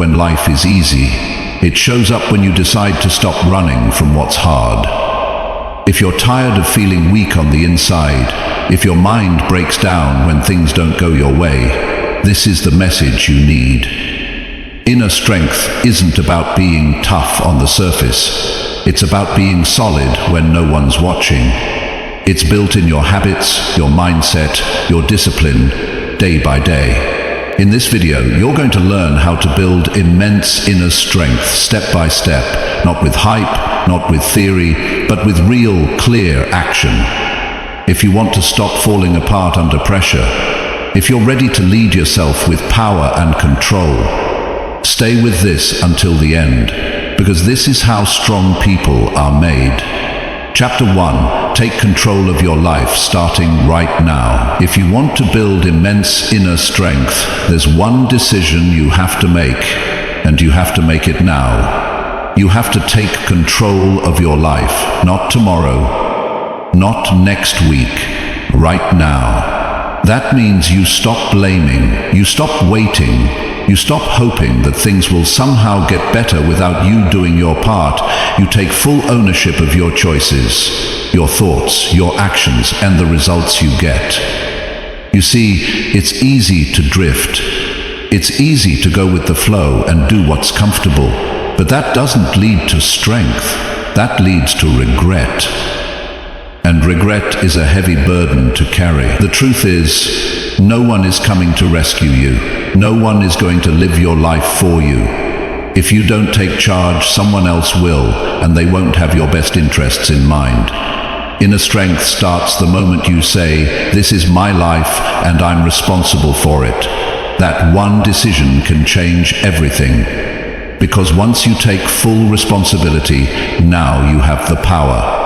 when life is easy. It shows up when you decide to stop running from what's hard. If you're tired of feeling weak on the inside, if your mind breaks down when things don't go your way, this is the message you need. Inner strength isn't about being tough on the surface. It's about being solid when no one's watching. It's built in your habits, your mindset, your discipline, day by day. In this video, you're going to learn how to build immense inner strength step by step, not with hype, not with theory, but with real, clear action. If you want to stop falling apart under pressure, if you're ready to lead yourself with power and control, stay with this until the end, because this is how strong people are made. Chapter 1. Take control of your life starting right now. If you want to build immense inner strength, there's one decision you have to make, and you have to make it now. You have to take control of your life, not tomorrow, not next week, right now. That means you stop blaming, you stop waiting, you stop hoping that things will somehow get better without you doing your part. You take full ownership of your choices, your thoughts, your actions, and the results you get. You see, it's easy to drift. It's easy to go with the flow and do what's comfortable, but that doesn't lead to strength. That leads to regret. And regret is a heavy burden to carry. The truth is, no one is coming to rescue you. No one is going to live your life for you. If you don't take charge, someone else will, and they won't have your best interests in mind. Inner strength starts the moment you say, "This is my life, and I'm responsible for it." That one decision can change everything. Because once you take full responsibility, now you have the power.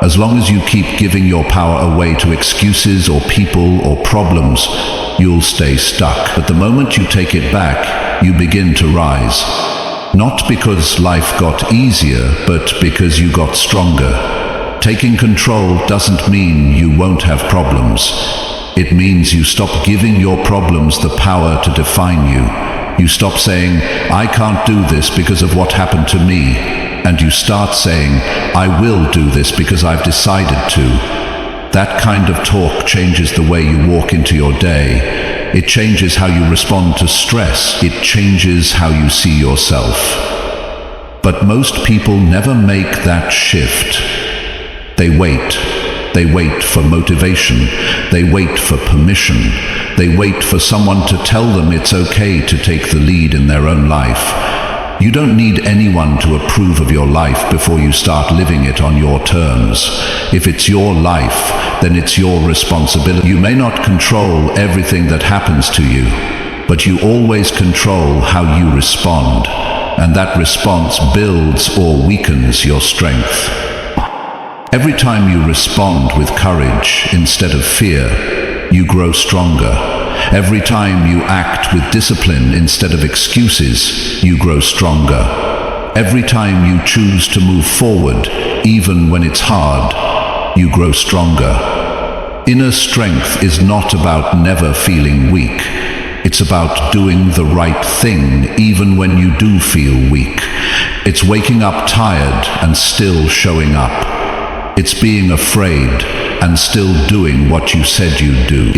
As long as you keep giving your power away to excuses or people or problems, you'll stay stuck. But the moment you take it back, you begin to rise. Not because life got easier, but because you got stronger. Taking control doesn't mean you won't have problems. It means you stop giving your problems the power to define you. You stop saying, "I can't do this because of what happened to me," and you start saying, "I will do this because I've decided to." That kind of talk changes the way you walk into your day. It changes how you respond to stress. It changes how you see yourself. But most people never make that shift. They wait. They wait for motivation. They wait for permission. They wait for someone to tell them it's okay to take the lead in their own life. You don't need anyone to approve of your life before you start living it on your terms. If it's your life, then it's your responsibility. You may not control everything that happens to you, but you always control how you respond, and that response builds or weakens your strength. Every time you respond with courage instead of fear, you grow stronger. Every time you act with discipline instead of excuses, you grow stronger. Every time you choose to move forward, even when it's hard, you grow stronger. Inner strength is not about never feeling weak. It's about doing the right thing even when you do feel weak. It's waking up tired and still showing up. It's being afraid and still doing what you said you'd do.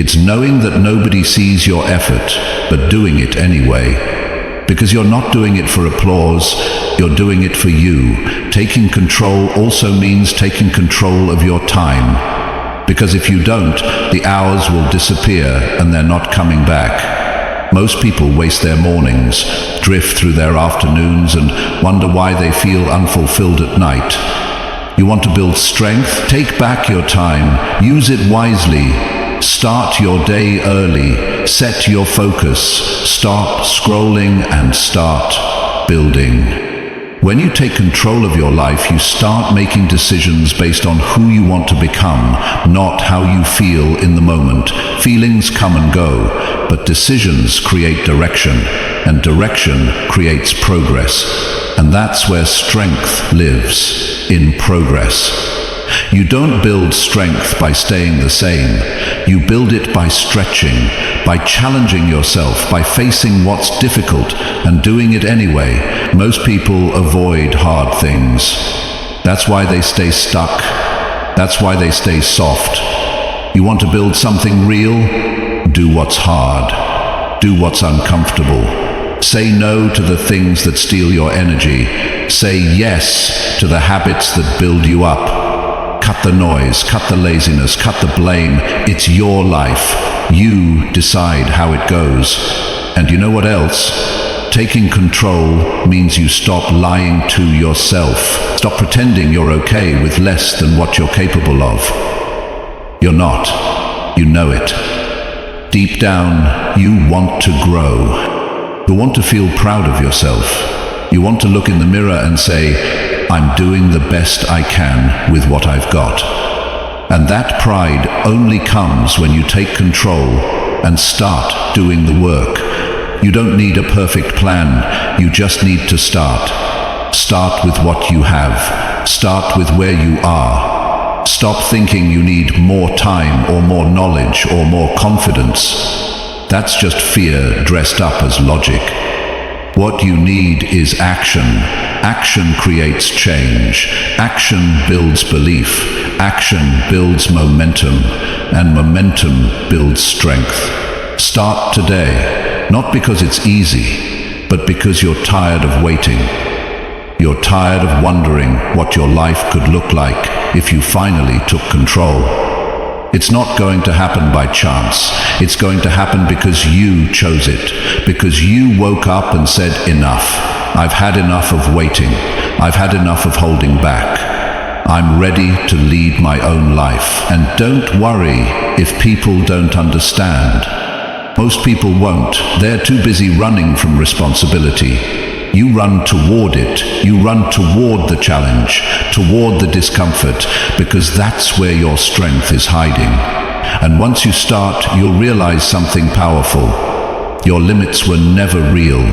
It's knowing that nobody sees your effort, but doing it anyway. Because you're not doing it for applause, you're doing it for you. Taking control also means taking control of your time. Because if you don't, the hours will disappear and they're not coming back. Most people waste their mornings, drift through their afternoons, and wonder why they feel unfulfilled at night. You want to build strength? Take back your time. Use it wisely. Start your day early. Set your focus. Stop scrolling and start building. When you take control of your life, you start making decisions based on who you want to become, not how you feel in the moment. Feelings come and go, but decisions create direction, and direction creates progress. And that's where strength lives, in progress. You don't build strength by staying the same. You build it by stretching, by challenging yourself, by facing what's difficult and doing it anyway. Most people avoid hard things. That's why they stay stuck. That's why they stay soft. You want to build something real? Do what's hard. Do what's uncomfortable. Say no to the things that steal your energy. Say yes to the habits that build you up. Cut the noise, cut the laziness, cut the blame. It's your life. You decide how it goes. And you know what else? Taking control means you stop lying to yourself. Stop pretending you're okay with less than what you're capable of. You're not. You know it. Deep down, you want to grow. You want to feel proud of yourself. You want to look in the mirror and say, I'm doing the best I can with what I've got. And that pride only comes when you take control and start doing the work. You don't need a perfect plan. You just need to start. Start with what you have. Start with where you are. Stop thinking you need more time or more knowledge or more confidence. That's just fear dressed up as logic. What you need is action. Action creates change. Action builds belief. Action builds momentum. And momentum builds strength. Start today, not because it's easy, but because you're tired of waiting. You're tired of wondering what your life could look like if you finally took control. It's not going to happen by chance. It's going to happen because you chose it, because you woke up and said, enough. I've had enough of waiting. I've had enough of holding back. I'm ready to lead my own life. And don't worry if people don't understand. Most people won't. They're too busy running from responsibility. You run toward it. You run toward the challenge, toward the discomfort, because that's where your strength is hiding. And once you start, you'll realize something powerful. Your limits were never real.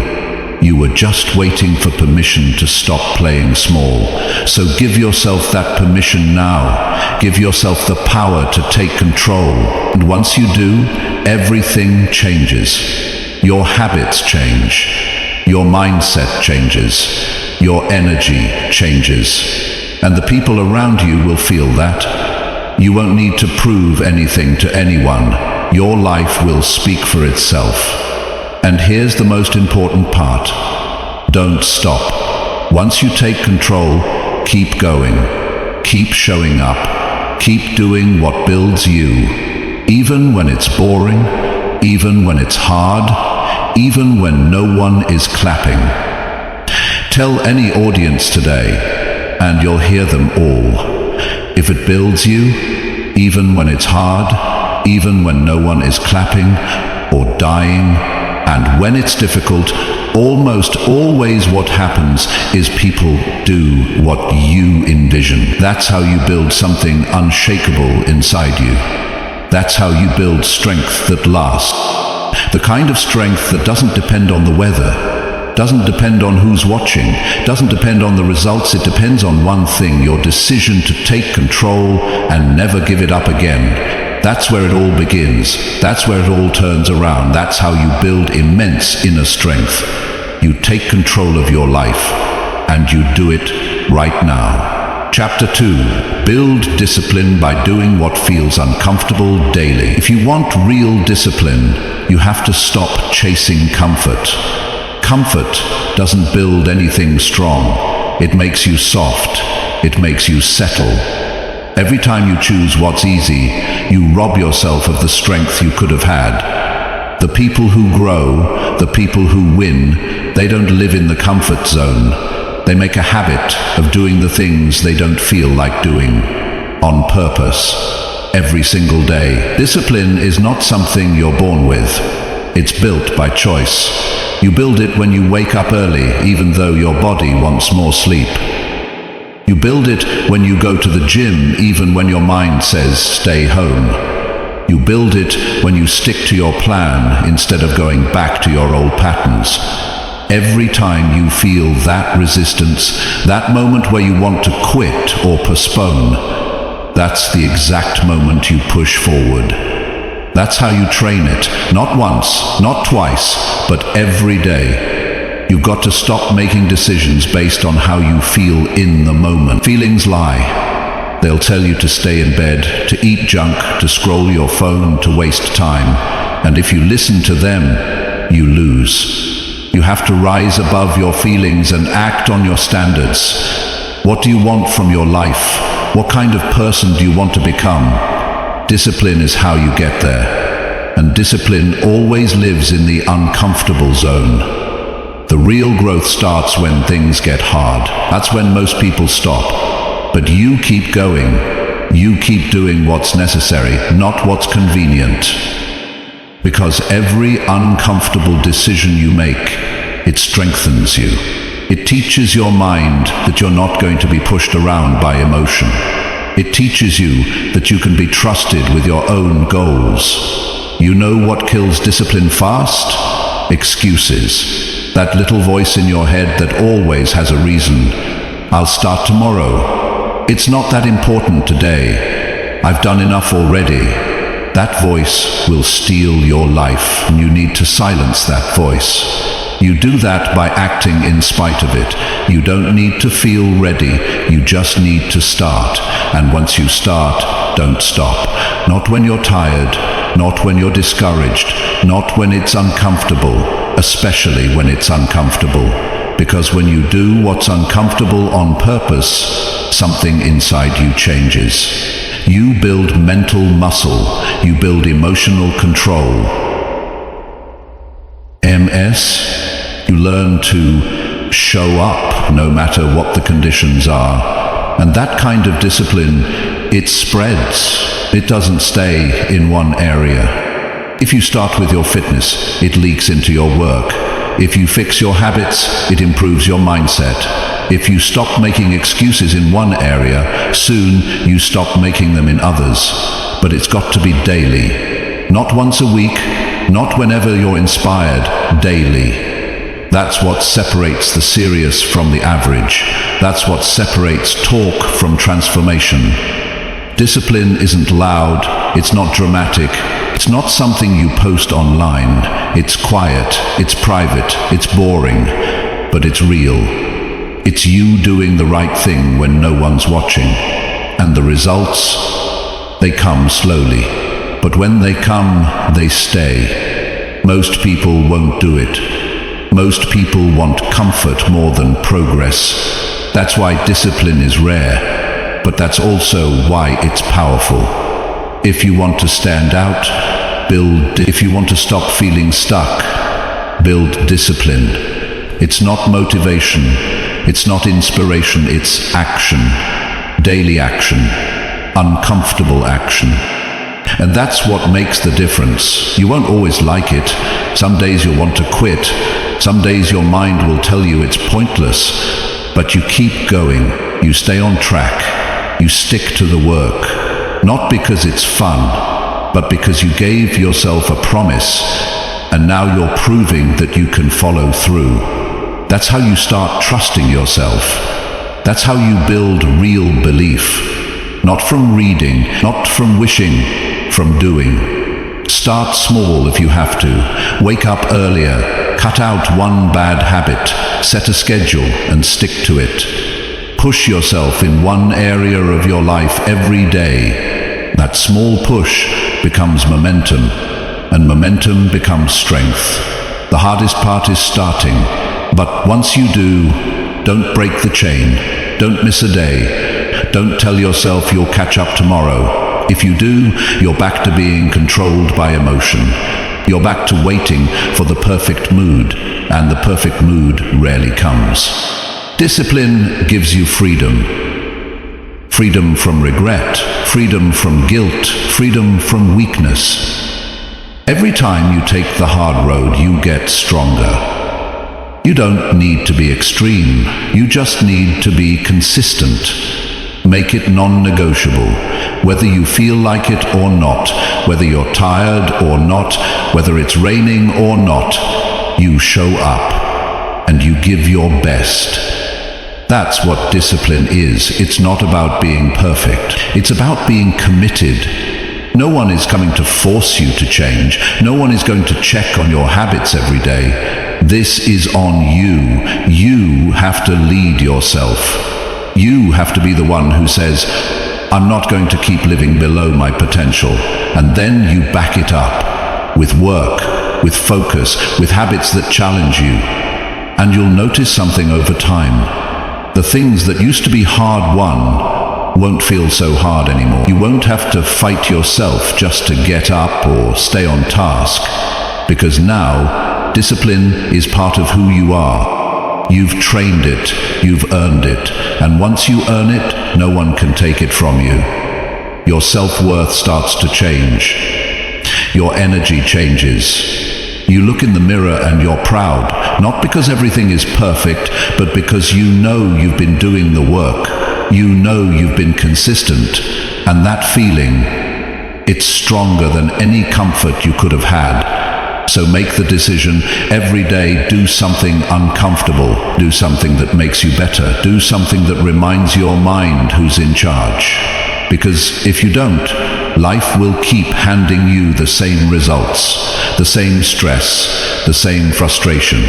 You were just waiting for permission to stop playing small. So give yourself that permission now. Give yourself the power to take control. And once you do, everything changes. Your habits change. Your mindset changes. Your energy changes. And the people around you will feel that. You won't need to prove anything to anyone. Your life will speak for itself. And here's the most important part. Don't stop. Once you take control, keep going. Keep showing up. Keep doing what builds you. Even when it's boring, even when it's hard, even when no one is clapping. Tell any audience today, and you'll hear them all. If it builds you, even when it's hard, even when no one is clapping or dying, and when it's difficult, almost always what happens is people do what you envision. That's how you build something unshakable inside you. That's how you build strength that lasts. The kind of strength that doesn't depend on the weather, doesn't depend on who's watching, doesn't depend on the results. It depends on one thing: your decision to take control and never give it up again. That's where it all begins. That's where it all turns around. That's how you build immense inner strength. You take control of your life, and you do it right now. Chapter 2. Build discipline by doing what feels uncomfortable daily. If you want real discipline, you have to stop chasing comfort. Comfort doesn't build anything strong. It makes you soft. It makes you settle. Every time you choose what's easy, you rob yourself of the strength you could have had. The people who grow, the people who win, they don't live in the comfort zone. They make a habit of doing the things they don't feel like doing, on purpose, every single day. Discipline is not something you're born with. It's built by choice. You build it when you wake up early, even though your body wants more sleep. You build it when you go to the gym, even when your mind says stay home. You build it when you stick to your plan instead of going back to your old patterns. Every time you feel that resistance, that moment where you want to quit or postpone, that's the exact moment you push forward. That's how you train it, not once, not twice, but every day. You've got to stop making decisions based on how you feel in the moment. Feelings lie. They'll tell you to stay in bed, to eat junk, to scroll your phone, to waste time. And if you listen to them, you lose. You have to rise above your feelings and act on your standards. What do you want from your life? What kind of person do you want to become? Discipline is how you get there. And discipline always lives in the uncomfortable zone. The real growth starts when things get hard. That's when most people stop. But you keep going. You keep doing what's necessary, not what's convenient. Because every uncomfortable decision you make, it strengthens you. It teaches your mind that you're not going to be pushed around by emotion. It teaches you that you can be trusted with your own goals. You know what kills discipline fast? Excuses. That little voice in your head that always has a reason. I'll start tomorrow. It's not that important today. I've done enough already. That voice will steal your life, and you need to silence that voice. You do that by acting in spite of it. You don't need to feel ready, you just need to start. And once you start, don't stop. Not when you're tired, not when you're discouraged, not when it's uncomfortable, especially when it's uncomfortable. Because when you do what's uncomfortable on purpose, something inside you changes. You build mental muscle, you build emotional control. MS, you learn to show up no matter what the conditions are. And that kind of discipline, it spreads. It doesn't stay in one area. If you start with your fitness, it leaks into your work. If you fix your habits, it improves your mindset. If you stop making excuses in one area, soon you stop making them in others. But it's got to be daily. Not once a week, not whenever you're inspired, daily. That's what separates the serious from the average. That's what separates talk from transformation. Discipline isn't loud, it's not dramatic, it's not something you post online. It's quiet, it's private, it's boring, but it's real. It's you doing the right thing when no one's watching. And the results, they come slowly. But when they come, they stay. Most people won't do it. Most people want comfort more than progress. That's why discipline is rare, but that's also why it's powerful. If you want to stand out, build. If you want to stop feeling stuck, build discipline. It's not motivation, it's not inspiration, it's action. Daily action, uncomfortable action. And that's what makes the difference. You won't always like it. Some days you'll want to quit. Some days your mind will tell you it's pointless. But you keep going. You stay on track. You stick to the work. Not because it's fun, but because you gave yourself a promise. And now you're proving that you can follow through. That's how you start trusting yourself. That's how you build real belief. Not from reading, not from wishing, from doing. Start small if you have to. Wake up earlier. Cut out one bad habit. Set a schedule and stick to it. Push yourself in one area of your life every day. That small push becomes momentum, and momentum becomes strength. The hardest part is starting, but once you do, don't break the chain. Don't miss a day. Don't tell yourself you'll catch up tomorrow. If you do, you're back to being controlled by emotion. You're back to waiting for the perfect mood, and the perfect mood rarely comes. Discipline gives you freedom. Freedom from regret, freedom from guilt, freedom from weakness. Every time you take the hard road, you get stronger. You don't need to be extreme, you just need to be consistent. Make it non-negotiable, whether you feel like it or not, whether you're tired or not, whether it's raining or not, you show up and you give your best. That's what discipline is. It's not about being perfect. It's about being committed. No one is coming to force you to change. No one is going to check on your habits every day. This is on you. You have to lead yourself. You have to be the one who says, I'm not going to keep living below my potential. And then you back it up with work, with focus, with habits that challenge you. And you'll notice something over time. The things that used to be hard won won't feel so hard anymore. You won't have to fight yourself just to get up or stay on task, because now discipline is part of who you are. You've trained it, you've earned it, and once you earn it, no one can take it from you. Your self-worth starts to change. Your energy changes. You look in the mirror and you're proud, not because everything is perfect, but because you know you've been doing the work. You know you've been consistent, and that feeling, it's stronger than any comfort you could have had. So make the decision every day, do something uncomfortable, do something that makes you better, do something that reminds your mind who's in charge. Because if you don't, life will keep handing you the same results, the same stress, the same frustration.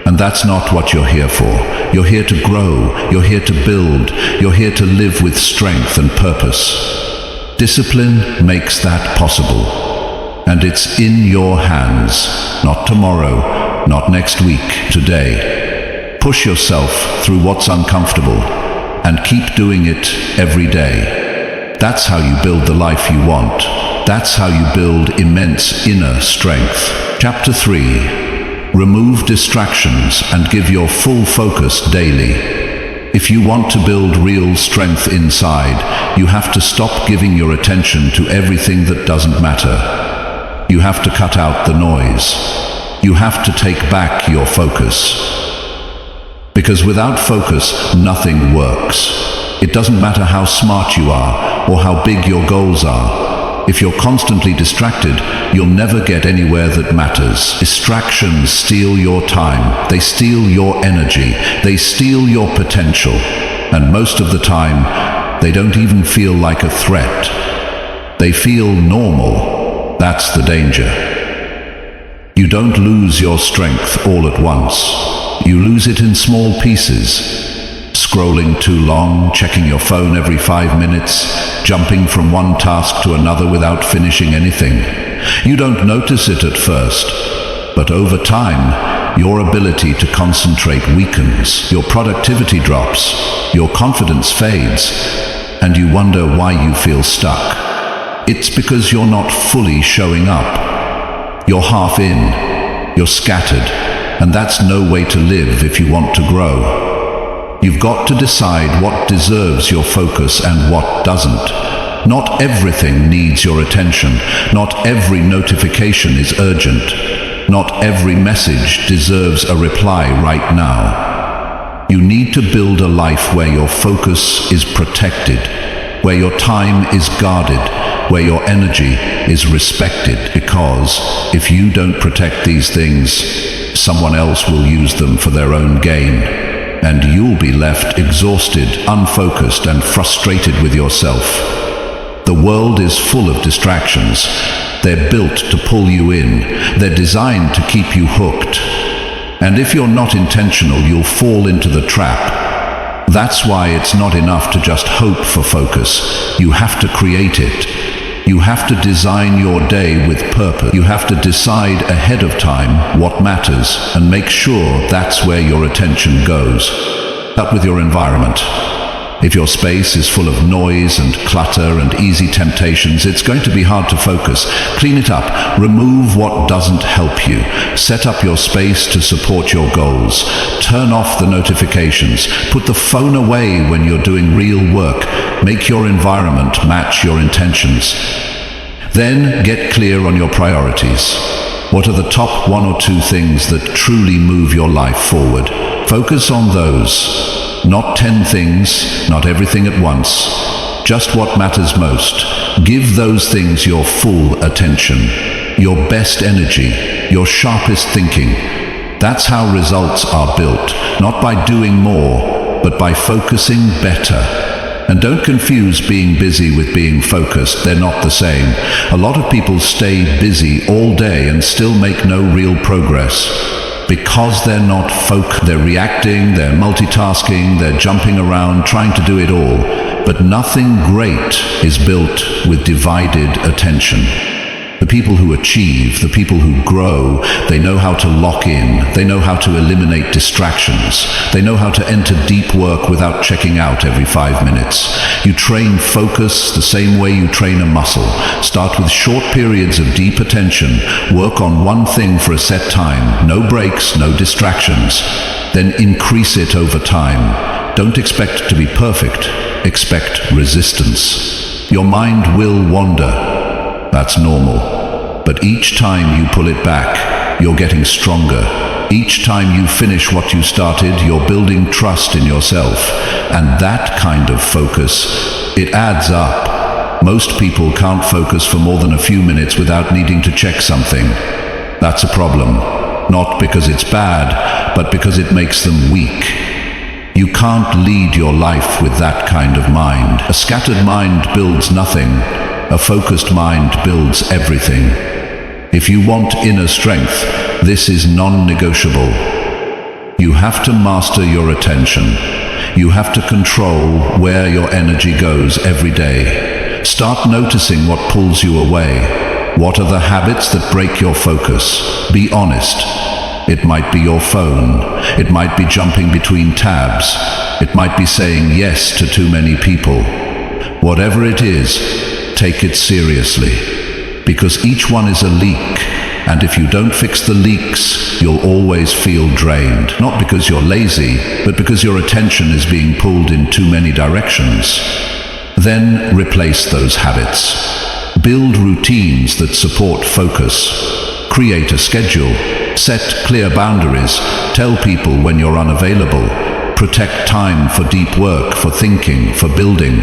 And that's not what you're here for. You're here to grow, you're here to build, you're here to live with strength and purpose. Discipline makes that possible. And it's in your hands, not tomorrow, not next week, today. Push yourself through what's uncomfortable and keep doing it every day. That's how you build the life you want. That's how you build immense inner strength. Chapter 3. Remove distractions and give your full focus daily. If you want to build real strength inside, you have to stop giving your attention to everything that doesn't matter. You have to cut out the noise. You have to take back your focus. Because without focus, nothing works. It doesn't matter how smart you are or how big your goals are. If you're constantly distracted, you'll never get anywhere that matters. Distractions steal your time. They steal your energy. They steal your potential. And most of the time, they don't even feel like a threat. They feel normal. That's the danger. You don't lose your strength all at once. You lose it in small pieces. Scrolling too long, checking your phone every 5 minutes, jumping from one task to another without finishing anything. You don't notice it at first, but over time, your ability to concentrate weakens, your productivity drops, your confidence fades, and you wonder why you feel stuck. It's because you're not fully showing up. You're half in, you're scattered, and that's no way to live if you want to grow. You've got to decide what deserves your focus and what doesn't. Not everything needs your attention. Not every notification is urgent. Not every message deserves a reply right now. You need to build a life where your focus is protected, where your time is guarded, where your energy is respected, because if you don't protect these things, someone else will use them for their own gain, and you'll be left exhausted, unfocused, and frustrated with yourself. The world is full of distractions. They're built to pull you in. They're designed to keep you hooked. And if you're not intentional, you'll fall into the trap. That's why it's not enough to just hope for focus. You have to create it. You have to design your day with purpose. You have to decide ahead of time what matters and make sure that's where your attention goes. Up with your environment. If your space is full of noise and clutter and easy temptations, it's going to be hard to focus. Clean it up. Remove what doesn't help you. Set up your space to support your goals. Turn off the notifications. Put the phone away when you're doing real work. Make your environment match your intentions. Then get clear on your priorities. What are the top 1 or 2 things that truly move your life forward? Focus on those. Not 10 things, not everything at once. Just what matters most. Give those things your full attention, your best energy, your sharpest thinking. That's how results are built, not by doing more, but by focusing better. And don't confuse being busy with being focused. They're not the same. A lot of people stay busy all day and still make no real progress because they're not they're reacting, they're multitasking, they're jumping around, trying to do it all. But nothing great is built with divided attention. The people who achieve, the people who grow, they know how to lock in, they know how to eliminate distractions, they know how to enter deep work without checking out every 5 minutes. You train focus the same way you train a muscle. Start with short periods of deep attention, work on one thing for a set time, no breaks, no distractions. Then increase it over time. Don't expect to be perfect, expect resistance. Your mind will wander. That's normal. But each time you pull it back, you're getting stronger. Each time you finish what you started, you're building trust in yourself. And that kind of focus, it adds up. Most people can't focus for more than a few minutes without needing to check something. That's a problem. Not because it's bad, but because it makes them weak. You can't lead your life with that kind of mind. A scattered mind builds nothing. A focused mind builds everything. If you want inner strength, this is non-negotiable. You have to master your attention. You have to control where your energy goes every day. Start noticing what pulls you away. What are the habits that break your focus? Be honest. It might be your phone. It might be jumping between tabs. It might be saying yes to too many people. Whatever it is, take it seriously, because each one is a leak, and if you don't fix the leaks, you'll always feel drained. Not because you're lazy, but because your attention is being pulled in too many directions. Then replace those habits. Build routines that support focus. Create a schedule. Set clear boundaries. Tell people when you're unavailable. Protect time for deep work, for thinking, for building.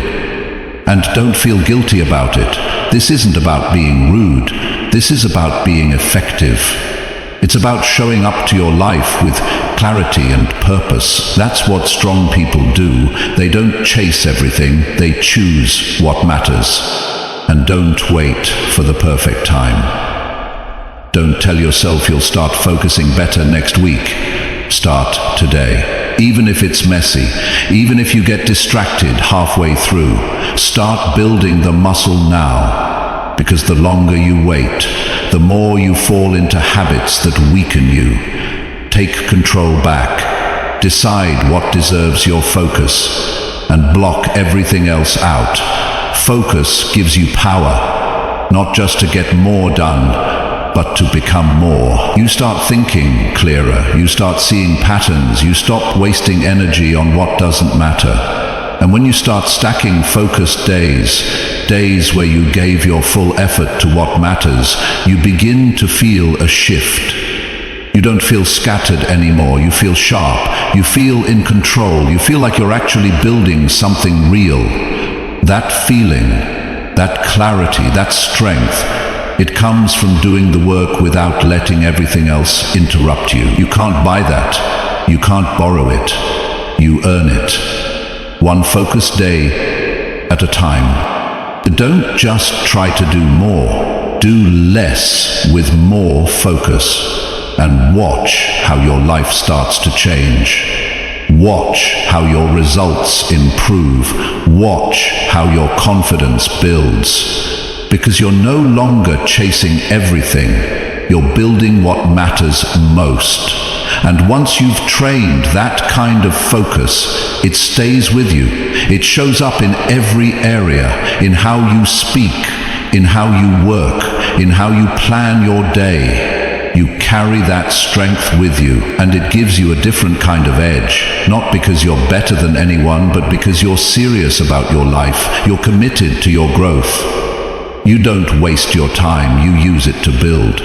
And don't feel guilty about it. This isn't about being rude. This is about being effective. It's about showing up to your life with clarity and purpose. That's what strong people do. They don't chase everything. They choose what matters. And don't wait for the perfect time. Don't tell yourself you'll start focusing better next week. Start today. Even if it's messy, even if you get distracted halfway through, start building the muscle now. Because the longer you wait, the more you fall into habits that weaken you. Take control back. Decide what deserves your focus, and block everything else out. Focus gives you power, not just to get more done, but to become more. You start thinking clearer, you start seeing patterns, you stop wasting energy on what doesn't matter. And when you start stacking focused days where you gave your full effort to what matters, you begin to feel a shift. You don't feel scattered anymore, you feel sharp, you feel in control, you feel like you're actually building something real. That feeling, that clarity, that strength, it comes from doing the work without letting everything else interrupt you. You can't buy that. You can't borrow it. You earn it. One focused day at a time. Don't just try to do more. Do less with more focus. And watch how your life starts to change. Watch how your results improve. Watch how your confidence builds. Because you're no longer chasing everything, you're building what matters most. And once you've trained that kind of focus, it stays with you. It shows up in every area, in how you speak, in how you work, in how you plan your day. You carry that strength with you, and it gives you a different kind of edge. Not because you're better than anyone, but because you're serious about your life. You're committed to your growth. You don't waste your time, you use it to build.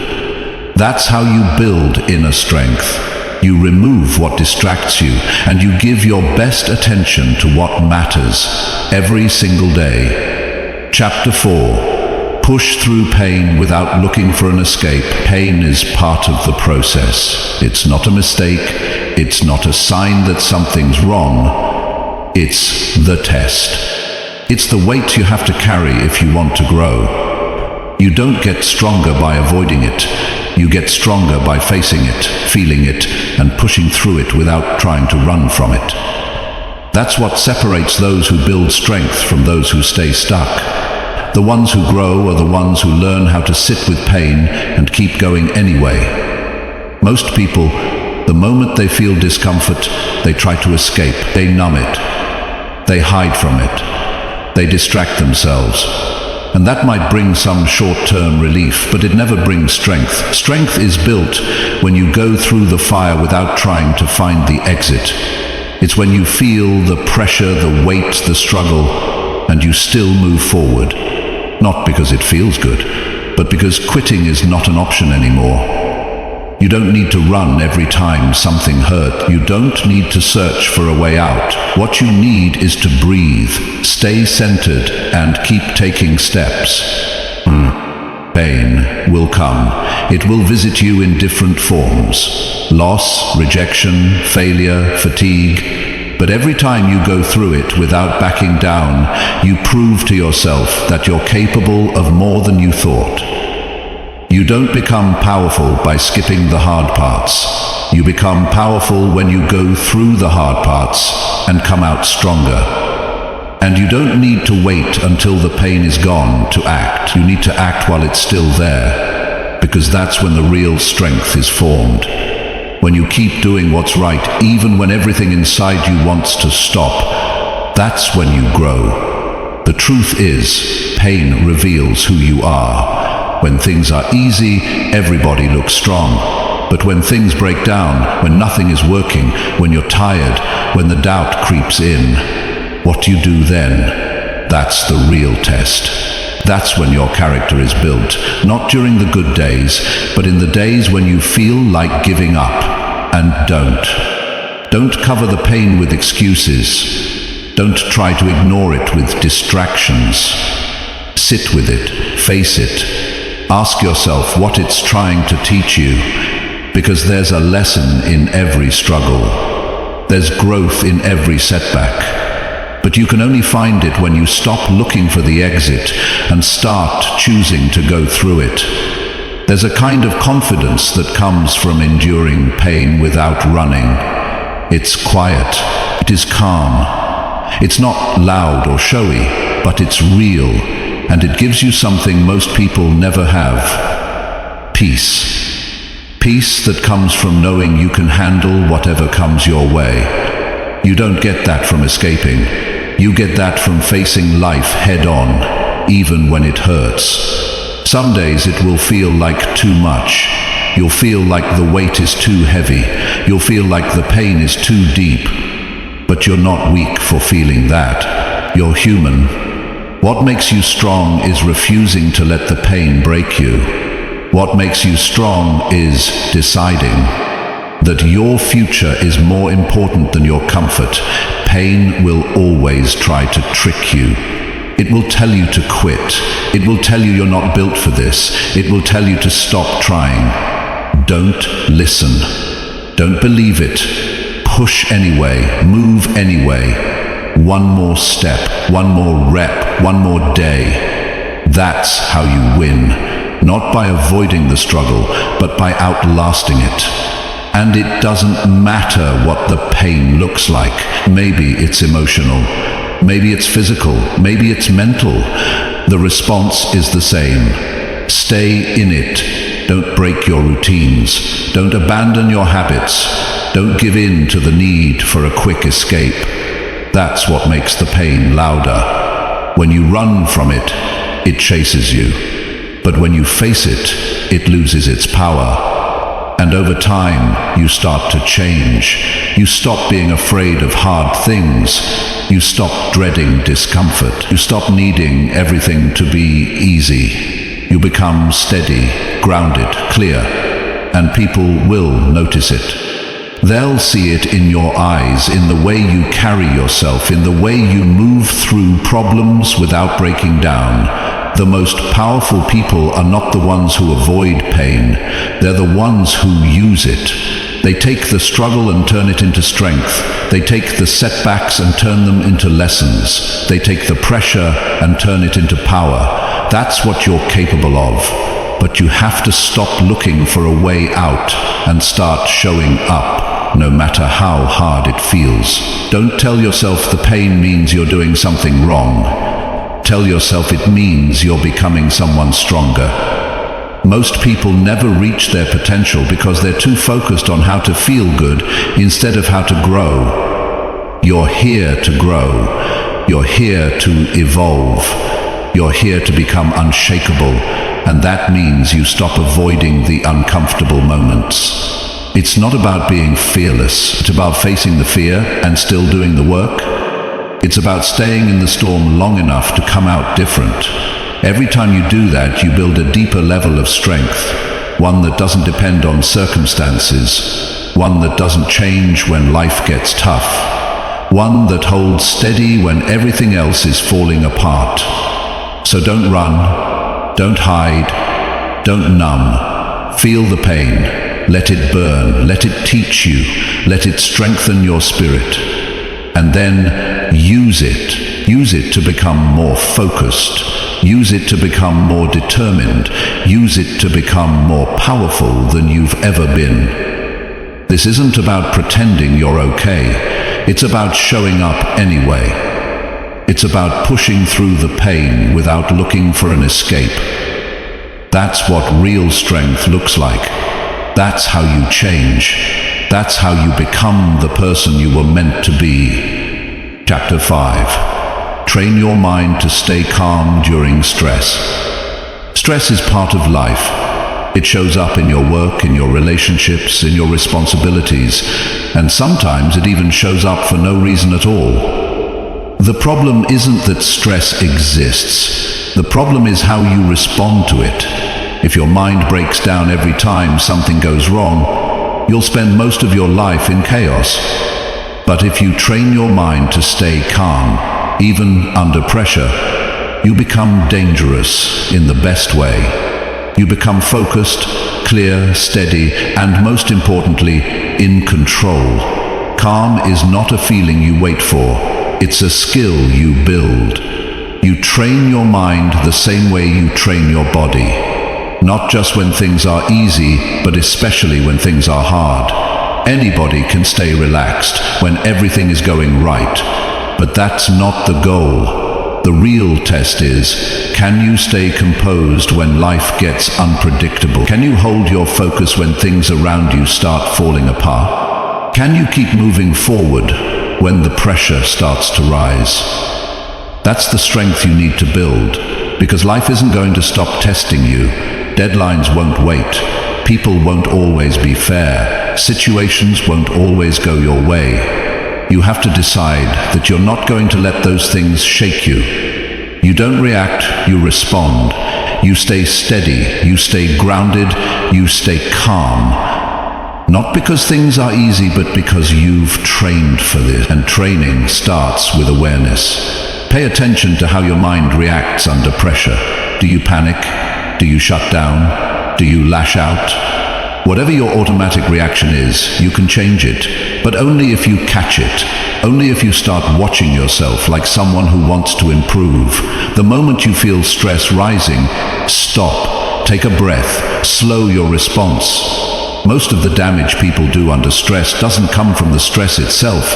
That's how you build inner strength. You remove what distracts you, and you give your best attention to what matters every single day. Chapter 4. Push through pain without looking for an escape. Pain is part of the process. It's not a mistake. It's not a sign that something's wrong. It's the test. It's the weight you have to carry if you want to grow. You don't get stronger by avoiding it. You get stronger by facing it, feeling it, and pushing through it without trying to run from it. That's what separates those who build strength from those who stay stuck. The ones who grow are the ones who learn how to sit with pain and keep going anyway. Most people, the moment they feel discomfort, they try to escape. They numb it. They hide from it. They distract themselves. And that might bring some short-term relief, but it never brings strength. Strength is built when you go through the fire without trying to find the exit. It's when you feel the pressure, the weight, the struggle, and you still move forward. Not because it feels good, but because quitting is not an option anymore. You don't need to run every time something hurts. You don't need to search for a way out. What you need is to breathe, stay centered, and keep taking steps. Pain will come. It will visit you in different forms. Loss, rejection, failure, fatigue. But every time you go through it without backing down, you prove to yourself that you're capable of more than you thought. You don't become powerful by skipping the hard parts. You become powerful when you go through the hard parts and come out stronger. And you don't need to wait until the pain is gone to act. You need to act while it's still there, because that's when the real strength is formed. When you keep doing what's right, even when everything inside you wants to stop, that's when you grow. The truth is, pain reveals who you are. When things are easy, everybody looks strong. But when things break down, when nothing is working, when you're tired, when the doubt creeps in, what do you do then? That's the real test. That's when your character is built, not during the good days, but in the days when you feel like giving up. And don't cover the pain with excuses. Don't try to ignore it with distractions. Sit with it, face it. Ask yourself what it's trying to teach you, because there's a lesson in every struggle. There's growth in every setback. But you can only find it when you stop looking for the exit and start choosing to go through it. There's a kind of confidence that comes from enduring pain without running. It's quiet. It is calm. It's not loud or showy, but it's real. And it gives you something most people never have. Peace. Peace that comes from knowing you can handle whatever comes your way. You don't get that from escaping. You get that from facing life head on, even when it hurts. Some days it will feel like too much. You'll feel like the weight is too heavy. You'll feel like the pain is too deep. But you're not weak for feeling that. You're human. What makes you strong is refusing to let the pain break you. What makes you strong is deciding that your future is more important than your comfort. Pain will always try to trick you. It will tell you to quit. It will tell you you're not built for this. It will tell you to stop trying. Don't listen. Don't believe it. Push anyway. Move anyway. One more step, one more rep, one more day. That's how you win. Not by avoiding the struggle, but by outlasting it. And it doesn't matter what the pain looks like. Maybe it's emotional. Maybe it's physical. Maybe it's mental. The response is the same. Stay in it. Don't break your routines. Don't abandon your habits. Don't give in to the need for a quick escape. That's what makes the pain louder. When you run from it, it chases you. But when you face it, it loses its power. And over time, you start to change. You stop being afraid of hard things. You stop dreading discomfort. You stop needing everything to be easy. You become steady, grounded, clear, and people will notice it. They'll see it in your eyes, in the way you carry yourself, in the way you move through problems without breaking down. The most powerful people are not the ones who avoid pain. They're the ones who use it. They take the struggle and turn it into strength. They take the setbacks and turn them into lessons. They take the pressure and turn it into power. That's what you're capable of. But you have to stop looking for a way out and start showing up, no matter how hard it feels. Don't tell yourself the pain means you're doing something wrong. Tell yourself it means you're becoming someone stronger. Most people never reach their potential because they're too focused on how to feel good instead of how to grow. You're here to grow. You're here to evolve. You're here to become unshakable, and that means you stop avoiding the uncomfortable moments. It's not about being fearless. It's about facing the fear and still doing the work. It's about staying in the storm long enough to come out different. Every time you do that, you build a deeper level of strength, one that doesn't depend on circumstances, one that doesn't change when life gets tough, one that holds steady when everything else is falling apart. So don't run, don't hide, don't numb. Feel the pain, let it burn, let it teach you, let it strengthen your spirit. And then use it to become more focused. Use it to become more determined. Use it to become more powerful than you've ever been. This isn't about pretending you're okay. It's about showing up anyway. It's about pushing through the pain without looking for an escape. That's what real strength looks like. That's how you change. That's how you become the person you were meant to be. Chapter 5. Train your mind to stay calm during stress. Stress is part of life. It shows up in your work, in your relationships, in your responsibilities, and sometimes it even shows up for no reason at all. The problem isn't that stress exists. The problem is how you respond to it. If your mind breaks down every time something goes wrong, you'll spend most of your life in chaos. But if you train your mind to stay calm, even under pressure, you become dangerous in the best way. You become focused, clear, steady, and most importantly, in control. Calm is not a feeling you wait for. It's a skill you build. You train your mind the same way you train your body. Not just when things are easy, but especially when things are hard. Anybody can stay relaxed when everything is going right. But that's not the goal. The real test is, can you stay composed when life gets unpredictable? Can you hold your focus when things around you start falling apart? Can you keep moving forward when the pressure starts to rise? That's the strength you need to build, because life isn't going to stop testing you. Deadlines won't wait. People won't always be fair. Situations won't always go your way. You have to decide that you're not going to let those things shake you. You don't react, you respond. You stay steady, you stay grounded, you stay calm. Not because things are easy, but because you've trained for this. And training starts with awareness. Pay attention to how your mind reacts under pressure. Do you panic? Do you shut down? Do you lash out? Whatever your automatic reaction is, you can change it, but only if you catch it. Only if you start watching yourself like someone who wants to improve. The moment you feel stress rising, stop, take a breath, slow your response. Most of the damage people do under stress doesn't come from the stress itself.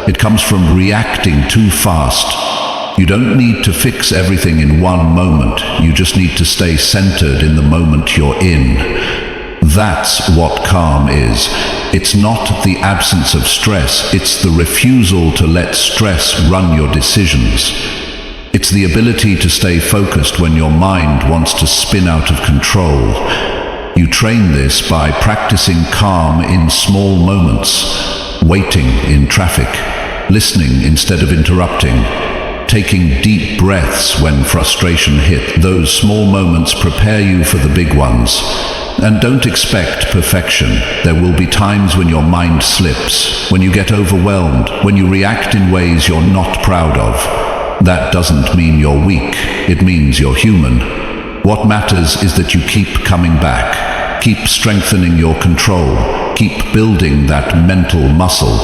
It comes from reacting too fast. You don't need to fix everything in one moment. You just need to stay centered in the moment you're in. That's what calm is. It's not the absence of stress. It's the refusal to let stress run your decisions. It's the ability to stay focused when your mind wants to spin out of control. You train this by practicing calm in small moments, waiting in traffic, listening instead of interrupting, taking deep breaths when frustration hits. Those small moments prepare you for the big ones. And don't expect perfection. There will be times when your mind slips, when you get overwhelmed, when you react in ways you're not proud of. That doesn't mean you're weak. It means you're human. What matters is that you keep coming back. Keep strengthening your control. Keep building that mental muscle.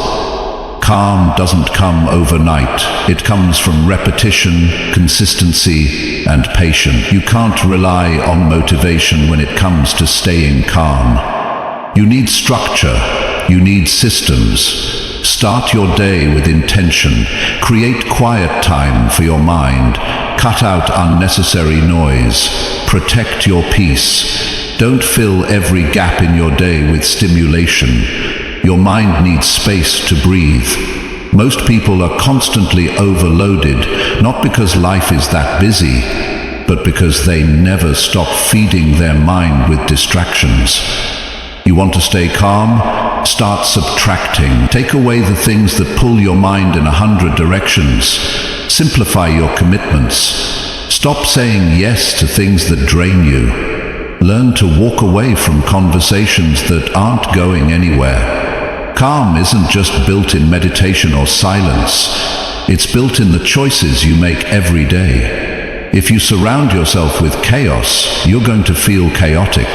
Calm doesn't come overnight. It comes from repetition, consistency, and patience. You can't rely on motivation when it comes to staying calm. You need structure. You need systems. Start your day with intention. Create quiet time for your mind. Cut out unnecessary noise. Protect your peace. Don't fill every gap in your day with stimulation. Your mind needs space to breathe. Most people are constantly overloaded, not because life is that busy, but because they never stop feeding their mind with distractions. You want to stay calm? Start subtracting. Take away the things that pull your mind in 100 directions. Simplify your commitments. Stop saying yes to things that drain you. Learn to walk away from conversations that aren't going anywhere. Calm isn't just built in meditation or silence. It's built in the choices you make every day. If you surround yourself with chaos, you're going to feel chaotic.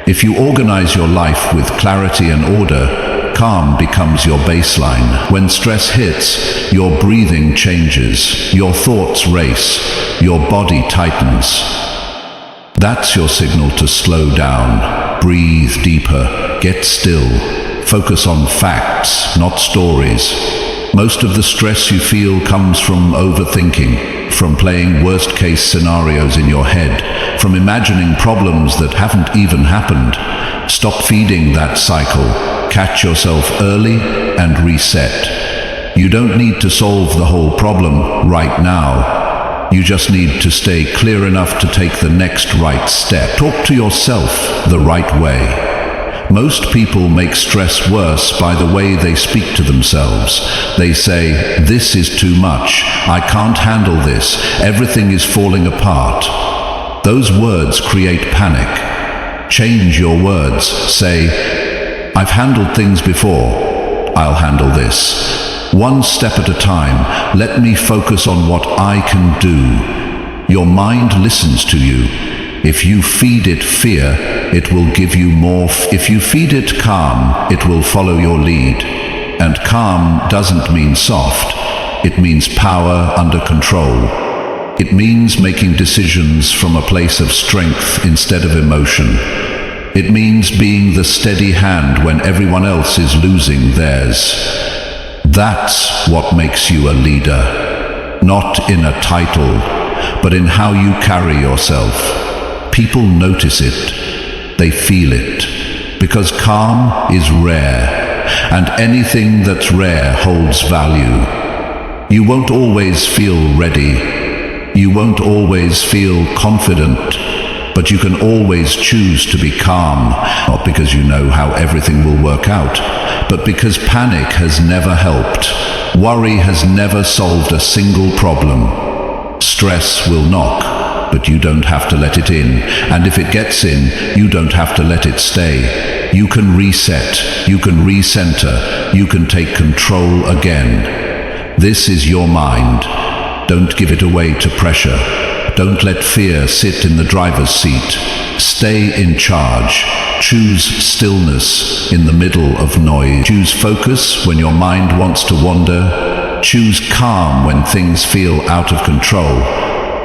If you organize your life with clarity and order, calm becomes your baseline. When stress hits, your breathing changes, your thoughts race, your body tightens. That's your signal to slow down. Breathe deeper, get still. Focus on facts, not stories. Most of the stress you feel comes from overthinking, from playing worst-case scenarios in your head, from imagining problems that haven't even happened. Stop feeding that cycle. Catch yourself early and reset. You don't need to solve the whole problem right now. You just need to stay clear enough to take the next right step. Talk to yourself the right way. Most people make stress worse by the way they speak to themselves. They say, "This is too much. I can't handle this. Everything is falling apart." Those words create panic. Change your words. Say, "I've handled things before. I'll handle this. One step at a time. Let me focus on what I can do." Your mind listens to you. If you feed it fear, it will give you more. If you feed it calm, it will follow your lead. And calm doesn't mean soft. It means power under control. It means making decisions from a place of strength instead of emotion. It means being the steady hand when everyone else is losing theirs. That's what makes you a leader. Not in a title, but in how you carry yourself. People notice it. They feel it. Because calm is rare, and anything that's rare holds value. You won't always feel ready. You won't always feel confident, but you can always choose to be calm, not because you know how everything will work out, but because panic has never helped. Worry has never solved a single problem. Stress will knock, but you don't have to let it in. And if it gets in, you don't have to let it stay. You can reset, you can recenter, you can take control again. This is your mind. Don't give it away to pressure. Don't let fear sit in the driver's seat. Stay in charge. Choose stillness in the middle of noise. Choose focus when your mind wants to wander. Choose calm when things feel out of control.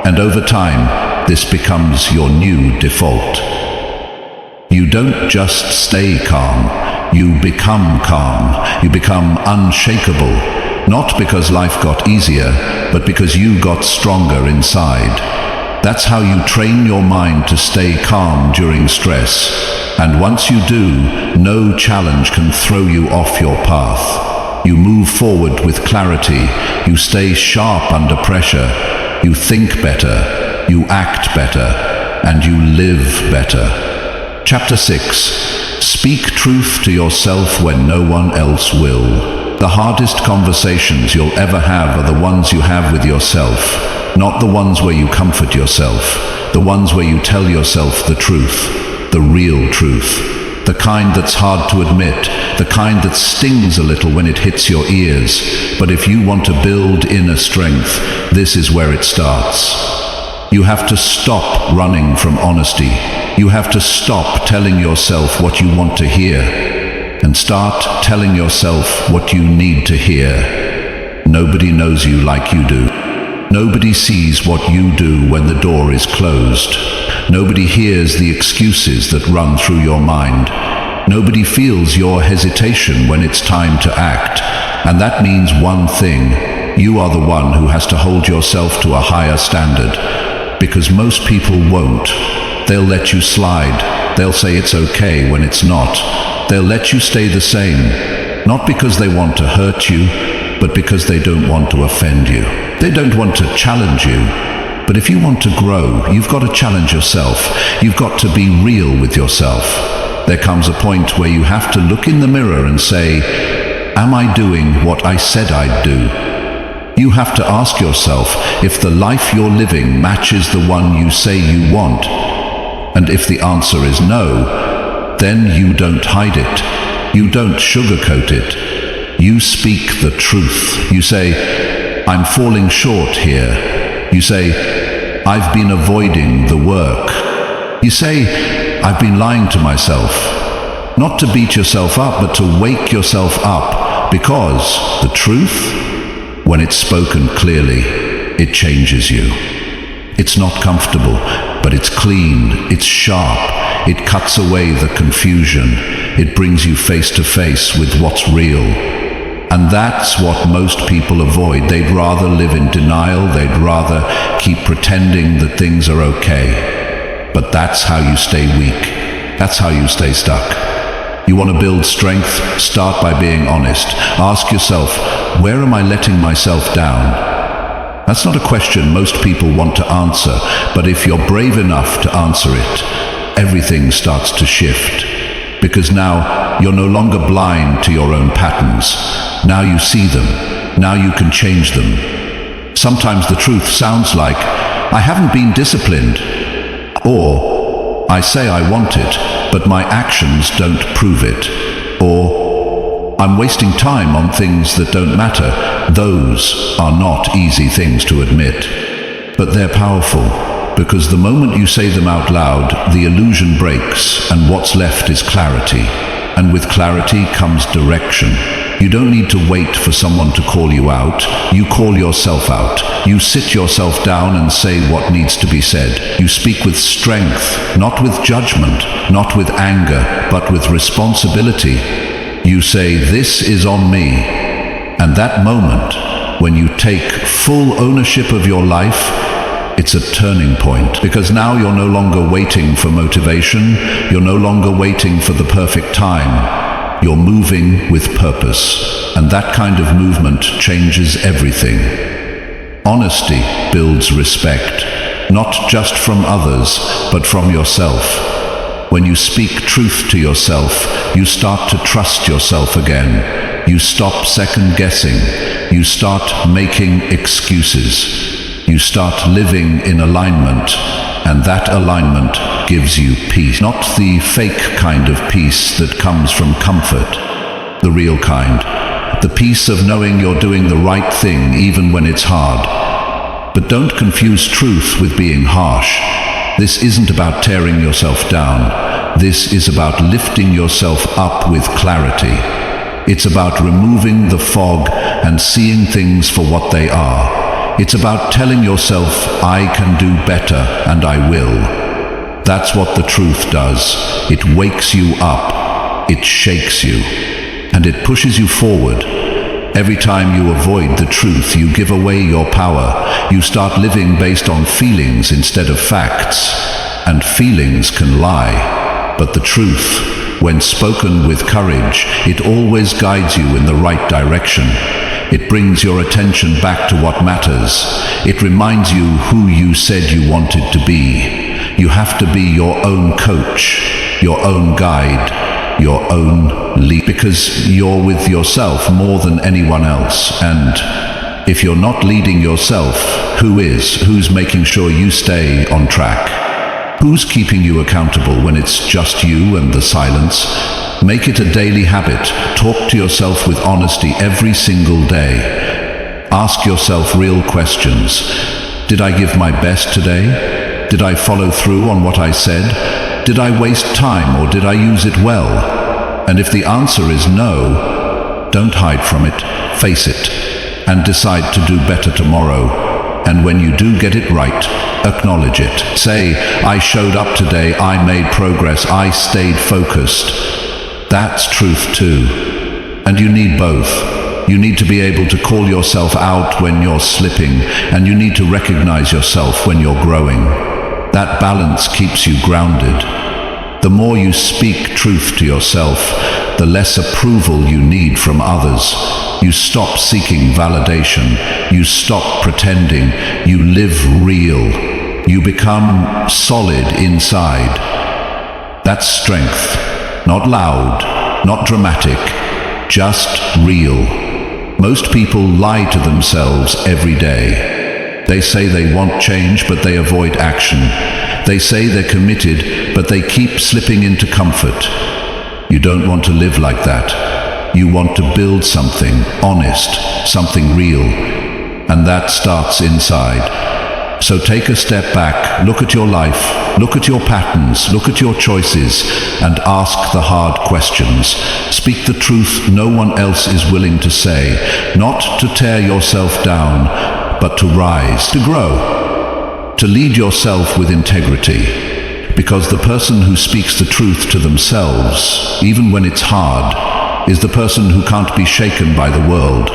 And over time, this becomes your new default. You don't just stay calm, you become calm. You become unshakable, not because life got easier, but because you got stronger inside. That's how you train your mind to stay calm during stress. And once you do, no challenge can throw you off your path. You move forward with clarity, you stay sharp under pressure. You think better, you act better, and you live better. Chapter 6. Speak truth to yourself when no one else will. The hardest conversations you'll ever have are the ones you have with yourself, not the ones where you comfort yourself, the ones where you tell yourself the truth, the real truth. The kind that's hard to admit, the kind that stings a little when it hits your ears. But if you want to build inner strength, this is where it starts. You have to stop running from honesty. You have to stop telling yourself what you want to hear and start telling yourself what you need to hear. Nobody knows you like you do. Nobody sees what you do when the door is closed. Nobody hears the excuses that run through your mind. Nobody feels your hesitation when it's time to act. And that means one thing. You are the one who has to hold yourself to a higher standard. Because most people won't. They'll let you slide. They'll say it's okay when it's not. They'll let you stay the same. Not because they want to hurt you, but because they don't want to offend you. They don't want to challenge you. But if you want to grow, you've got to challenge yourself. You've got to be real with yourself. There comes a point where you have to look in the mirror and say, am I doing what I said I'd do? You have to ask yourself if the life you're living matches the one you say you want. And if the answer is no, then you don't hide it. You don't sugarcoat it. You speak the truth. You say, I'm falling short here. You say, I've been avoiding the work. You say, I've been lying to myself. Not to beat yourself up, but to wake yourself up, because the truth, when it's spoken clearly, it changes you. It's not comfortable, but it's clean, it's sharp, it cuts away the confusion, it brings you face to face with what's real. And that's what most people avoid. They'd rather live in denial, they'd rather keep pretending that things are okay. But that's how you stay weak, that's how you stay stuck. You want to build strength? Start by being honest. Ask yourself, where am I letting myself down? That's not a question most people want to answer, but if you're brave enough to answer it, everything starts to shift. Because now you're no longer blind to your own patterns. Now you see them. Now you can change them. Sometimes the truth sounds like, I haven't been disciplined. Or, I say I want it, but my actions don't prove it. Or, I'm wasting time on things that don't matter. Those are not easy things to admit, but they're powerful, because the moment you say them out loud, the illusion breaks, and what's left is clarity. And with clarity comes direction. You don't need to wait for someone to call you out. You call yourself out. You sit yourself down and say what needs to be said. You speak with strength, not with judgment, not with anger, but with responsibility. You say, this is on me. And that moment, when you take full ownership of your life, it's a turning point, because now you're no longer waiting for motivation. You're no longer waiting for the perfect time. You're moving with purpose, and that kind of movement changes everything. Honesty builds respect, not just from others, but from yourself. When you speak truth to yourself, you start to trust yourself again. You stop second-guessing. You start making excuses. You start living in alignment, and that alignment gives you peace. Not the fake kind of peace that comes from comfort, the real kind. The peace of knowing you're doing the right thing even when it's hard. But don't confuse truth with being harsh. This isn't about tearing yourself down. This is about lifting yourself up with clarity. It's about removing the fog and seeing things for what they are. It's about telling yourself, I can do better, and I will. That's what the truth does. It wakes you up, it shakes you, and it pushes you forward. Every time you avoid the truth, you give away your power. You start living based on feelings instead of facts. And feelings can lie, but the truth, when spoken with courage, it always guides you in the right direction. It brings your attention back to what matters. It reminds you who you said you wanted to be. You have to be your own coach, your own guide, your own lead, because you're with yourself more than anyone else. And if you're not leading yourself, who is? Who's making sure you stay on track? Who's keeping you accountable when it's just you and the silence? Make it a daily habit. Talk to yourself with honesty every single day. Ask yourself real questions. Did I give my best today? Did I follow through on what I said? Did I waste time or did I use it well? And if the answer is no, don't hide from it, face it, and decide to do better tomorrow. And when you do get it right, acknowledge it. Say, I showed up today, I made progress, I stayed focused. That's truth too. And you need both. You need to be able to call yourself out when you're slipping, and you need to recognize yourself when you're growing. That balance keeps you grounded. The more you speak truth to yourself, the less approval you need from others. You stop seeking validation. You stop pretending. You live real. You become solid inside. That's strength. Not loud, not dramatic, just real. Most people lie to themselves every day. They say they want change, but they avoid action. They say they're committed, but they keep slipping into comfort. You don't want to live like that. You want to build something honest, something real, and that starts inside. So take a step back, look at your life, look at your patterns, look at your choices, and ask the hard questions. Speak the truth no one else is willing to say, not to tear yourself down, but to rise, to grow, to lead yourself with integrity. Because the person who speaks the truth to themselves, even when it's hard, is the person who can't be shaken by the world.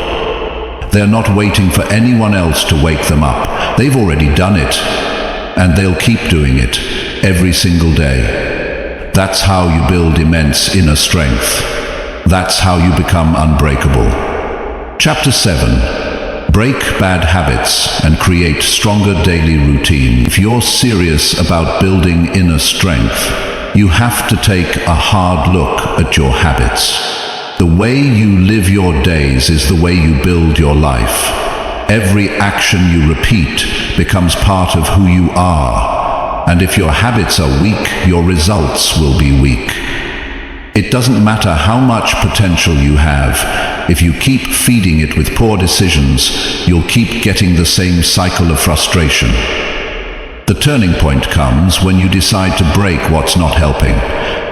They're not waiting for anyone else to wake them up. They've already done it, and they'll keep doing it every single day. That's how you build immense inner strength. That's how you become unbreakable. Chapter 7. Break bad habits and create stronger daily routine. If you're serious about building inner strength, you have to take a hard look at your habits. The way you live your days is the way you build your life. Every action you repeat becomes part of who you are. And if your habits are weak, your results will be weak. It doesn't matter how much potential you have. If you keep feeding it with poor decisions, you'll keep getting the same cycle of frustration. The turning point comes when you decide to break what's not helping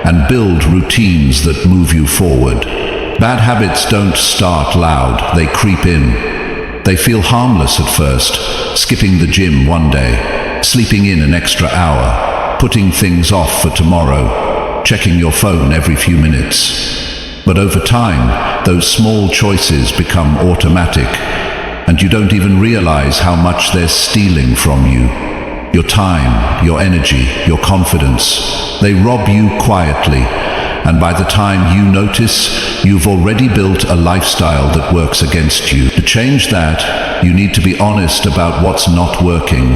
and build routines that move you forward. Bad habits don't start loud, they creep in. They feel harmless at first, skipping the gym one day, sleeping in an extra hour, putting things off for tomorrow, checking your phone every few minutes. But over time, those small choices become automatic, and you don't even realize how much they're stealing from you. Your time, your energy, your confidence. They rob you quietly. And by the time you notice, you've already built a lifestyle that works against you. To change that, you need to be honest about what's not working.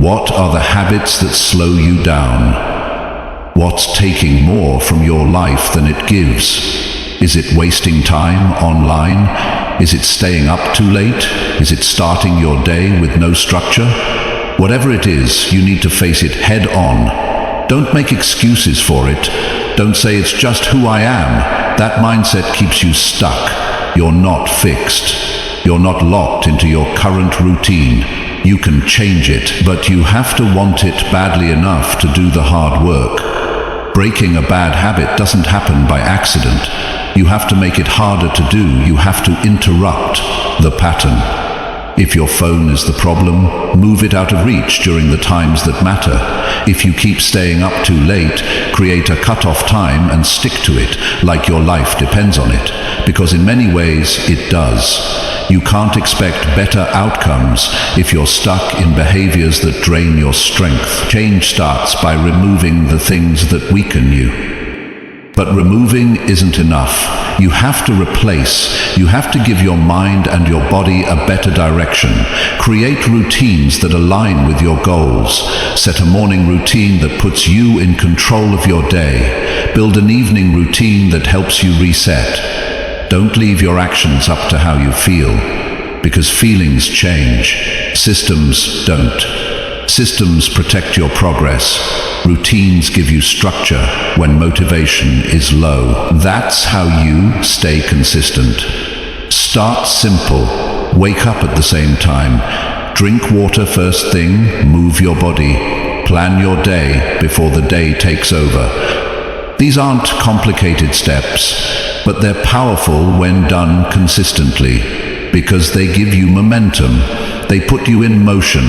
What are the habits that slow you down? What's taking more from your life than it gives? Is it wasting time online? Is it staying up too late? Is it starting your day with no structure? Whatever it is, you need to face it head on. Don't make excuses for it. Don't say it's just who I am. That mindset keeps you stuck. You're not fixed. You're not locked into your current routine. You can change it, but you have to want it badly enough to do the hard work. Breaking a bad habit doesn't happen by accident. You have to make it harder to do. You have to interrupt the pattern. If your phone is the problem, move it out of reach during the times that matter. If you keep staying up too late, create a cut-off time and stick to it, like your life depends on it, because in many ways it does. You can't expect better outcomes if you're stuck in behaviors that drain your strength. Change starts by removing the things that weaken you. But removing isn't enough. You have to replace. You have to give your mind and your body a better direction. Create routines that align with your goals. Set a morning routine that puts you in control of your day. Build an evening routine that helps you reset. Don't leave your actions up to how you feel, because feelings change. Systems don't. Systems protect your progress. Routines give you structure when motivation is low. That's how you stay consistent. Start simple. Wake up at the same time. Drink water first thing, move your body, plan your day before the day takes over. These aren't complicated steps, but they're powerful when done consistently, because they give you momentum, they put you in motion,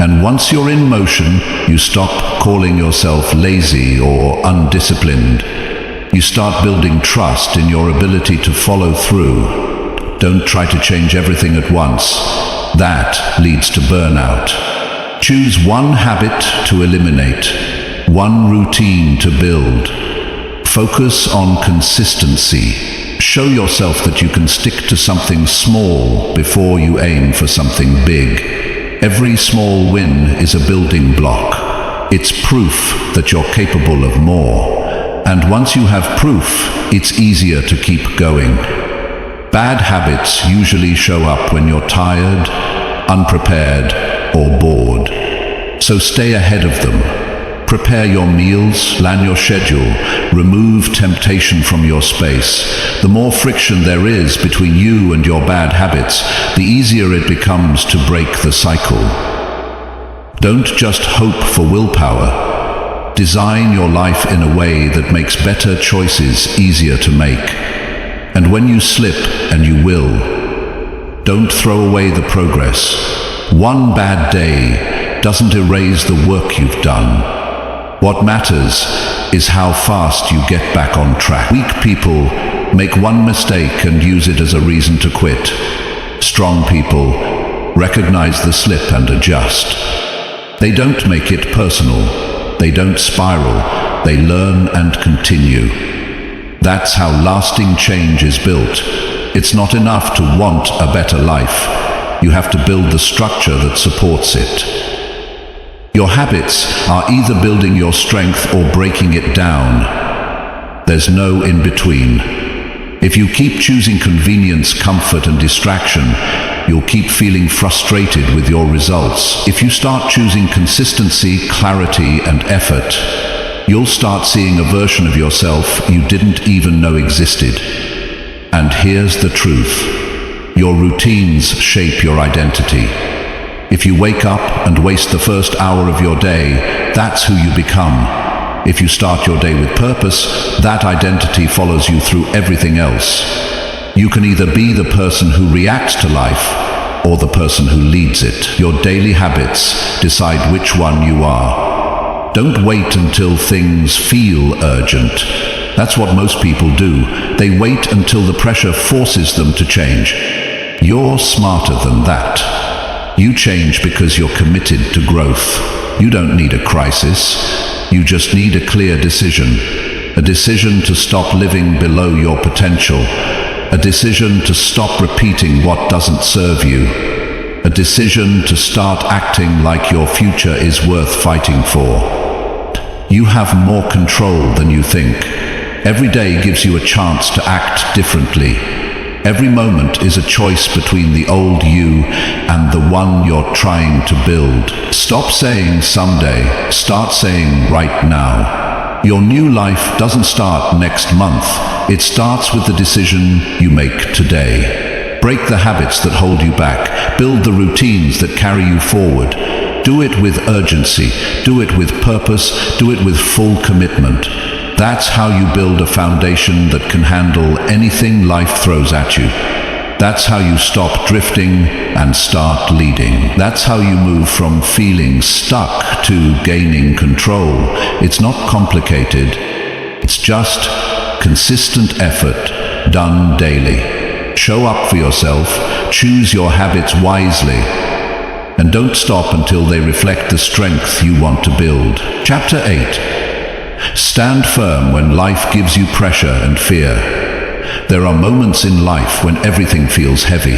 and once you're in motion, you stop calling yourself lazy or undisciplined. You start building trust in your ability to follow through. Don't try to change everything at once. That leads to burnout. Choose one habit to eliminate, one routine to build. Focus on consistency. Show yourself that you can stick to something small before you aim for something big. Every small win is a building block. It's proof that you're capable of more. And once you have proof, it's easier to keep going. Bad habits usually show up when you're tired, unprepared, or bored. So stay ahead of them. Prepare your meals, plan your schedule, remove temptation from your space. The more friction there is between you and your bad habits, the easier it becomes to break the cycle. Don't just hope for willpower. Design your life in a way that makes better choices easier to make. And when you slip, and you will, don't throw away the progress. One bad day doesn't erase the work you've done. What matters is how fast you get back on track. Weak people make one mistake and use it as a reason to quit. Strong people recognize the slip and adjust. They don't make it personal. They don't spiral, they learn and continue. That's how lasting change is built. It's not enough to want a better life. You have to build the structure that supports it. Your habits are either building your strength or breaking it down. There's no in between. If you keep choosing convenience, comfort, and distraction, you'll keep feeling frustrated with your results. If you start choosing consistency, clarity, and effort, you'll start seeing a version of yourself you didn't even know existed. And here's the truth. Your routines shape your identity. If you wake up and waste the first hour of your day, that's who you become. If you start your day with purpose, that identity follows you through everything else. You can either be the person who reacts to life or the person who leads it. Your daily habits decide which one you are. Don't wait until things feel urgent. That's what most people do. They wait until the pressure forces them to change. You're smarter than that. You change because you're committed to growth. You don't need a crisis. You just need a clear decision. A decision to stop living below your potential. A decision to stop repeating what doesn't serve you. A decision to start acting like your future is worth fighting for. You have more control than you think. Every day gives you a chance to act differently. Every moment is a choice between the old you and the one you're trying to build. Stop saying someday, start saying right now. Your new life doesn't start next month. It starts with the decision you make today. Break the habits that hold you back. Build the routines that carry you forward. Do it with urgency. Do it with purpose. Do it with full commitment. That's how you build a foundation that can handle anything life throws at you. That's how you stop drifting and start leading. That's how you move from feeling stuck to gaining control. It's not complicated. It's just consistent effort done daily. Show up for yourself. Choose your habits wisely. And don't stop until they reflect the strength you want to build. Chapter 8. Stand firm when life gives you pressure and fear. There are moments in life when everything feels heavy,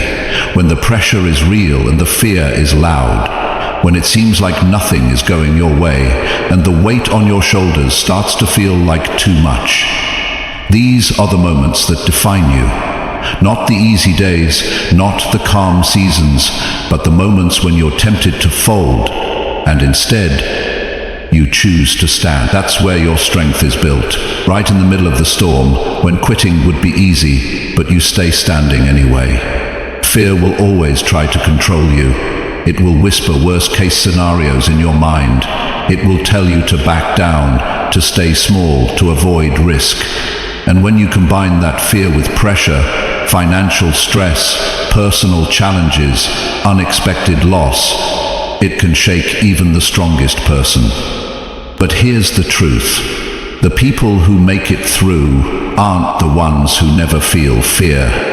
when the pressure is real and the fear is loud, when it seems like nothing is going your way and the weight on your shoulders starts to feel like too much. These are the moments that define you. Not the easy days, not the calm seasons, but the moments when you're tempted to fold and instead you choose to stand. That's where your strength is built. Right in the middle of the storm, when quitting would be easy, but you stay standing anyway. Fear will always try to control you. It will whisper worst-case scenarios in your mind. It will tell you to back down, to stay small, to avoid risk. And when you combine that fear with pressure, financial stress, personal challenges, unexpected loss, it can shake even the strongest person. But here's the truth. The people who make it through aren't the ones who never feel fear.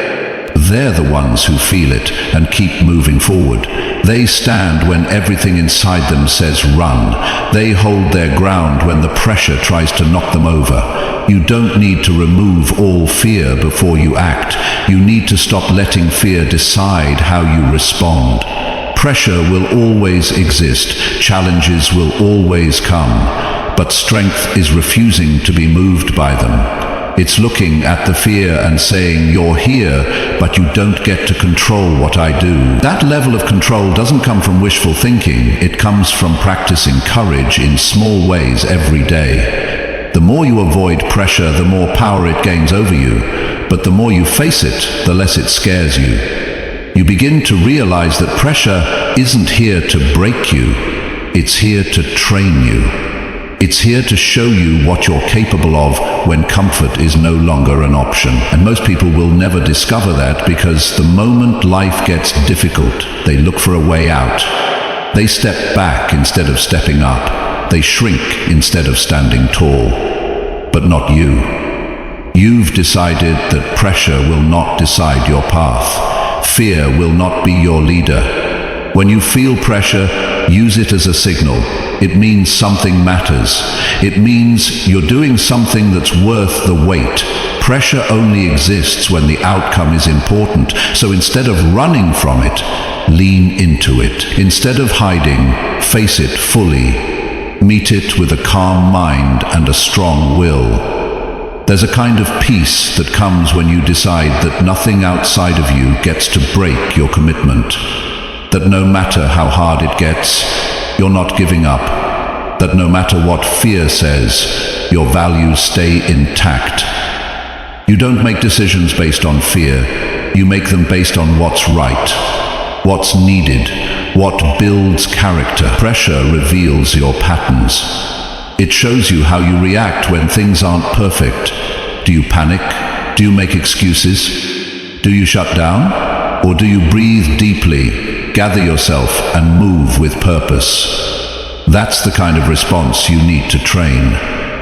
They're the ones who feel it and keep moving forward. They stand when everything inside them says run. They hold their ground when the pressure tries to knock them over. You don't need to remove all fear before you act. You need to stop letting fear decide how you respond. Pressure will always exist. Challenges will always come. But strength is refusing to be moved by them. It's looking at the fear and saying, you're here, but you don't get to control what I do. That level of control doesn't come from wishful thinking. It comes from practicing courage in small ways every day. The more you avoid pressure, the more power it gains over you. But the more you face it, the less it scares you. You begin to realize that pressure isn't here to break you. It's here to train you. It's here to show you what you're capable of when comfort is no longer an option. And most people will never discover that because the moment life gets difficult, they look for a way out. They step back instead of stepping up. They shrink instead of standing tall. But not you. You've decided that pressure will not decide your path. Fear will not be your leader. When you feel pressure, use it as a signal. It means something matters. It means you're doing something that's worth the wait. Pressure only exists when the outcome is important. So instead of running from it, lean into it. Instead of hiding, face it fully. Meet it with a calm mind and a strong will. There's a kind of peace that comes when you decide that nothing outside of you gets to break your commitment. That no matter how hard it gets, you're not giving up. That no matter what fear says, your values stay intact. You don't make decisions based on fear. You make them based on what's right, what's needed, what builds character. Pressure reveals your patterns. It shows you how you react when things aren't perfect. Do you panic? Do you make excuses? Do you shut down? Or do you breathe deeply, gather yourself, and move with purpose? That's the kind of response you need to train,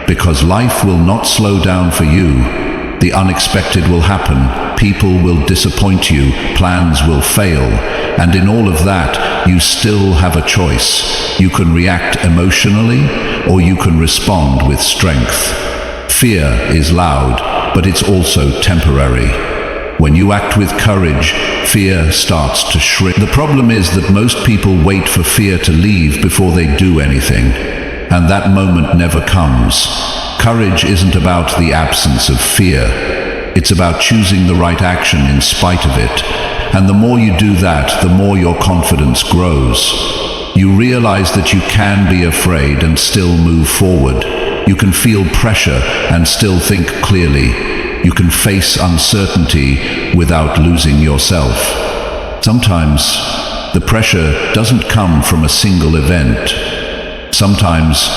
because life will not slow down for you. The unexpected will happen, people will disappoint you, plans will fail, and in all of that, you still have a choice. You can react emotionally, or you can respond with strength. Fear is loud, but it's also temporary. When you act with courage, fear starts to shrink. The problem is that most people wait for fear to leave before they do anything, and that moment never comes. Courage isn't about the absence of fear. It's about choosing the right action in spite of it. And the more you do that, the more your confidence grows. You realize that you can be afraid and still move forward. You can feel pressure and still think clearly. You can face uncertainty without losing yourself. Sometimes the pressure doesn't come from a single event. Sometimes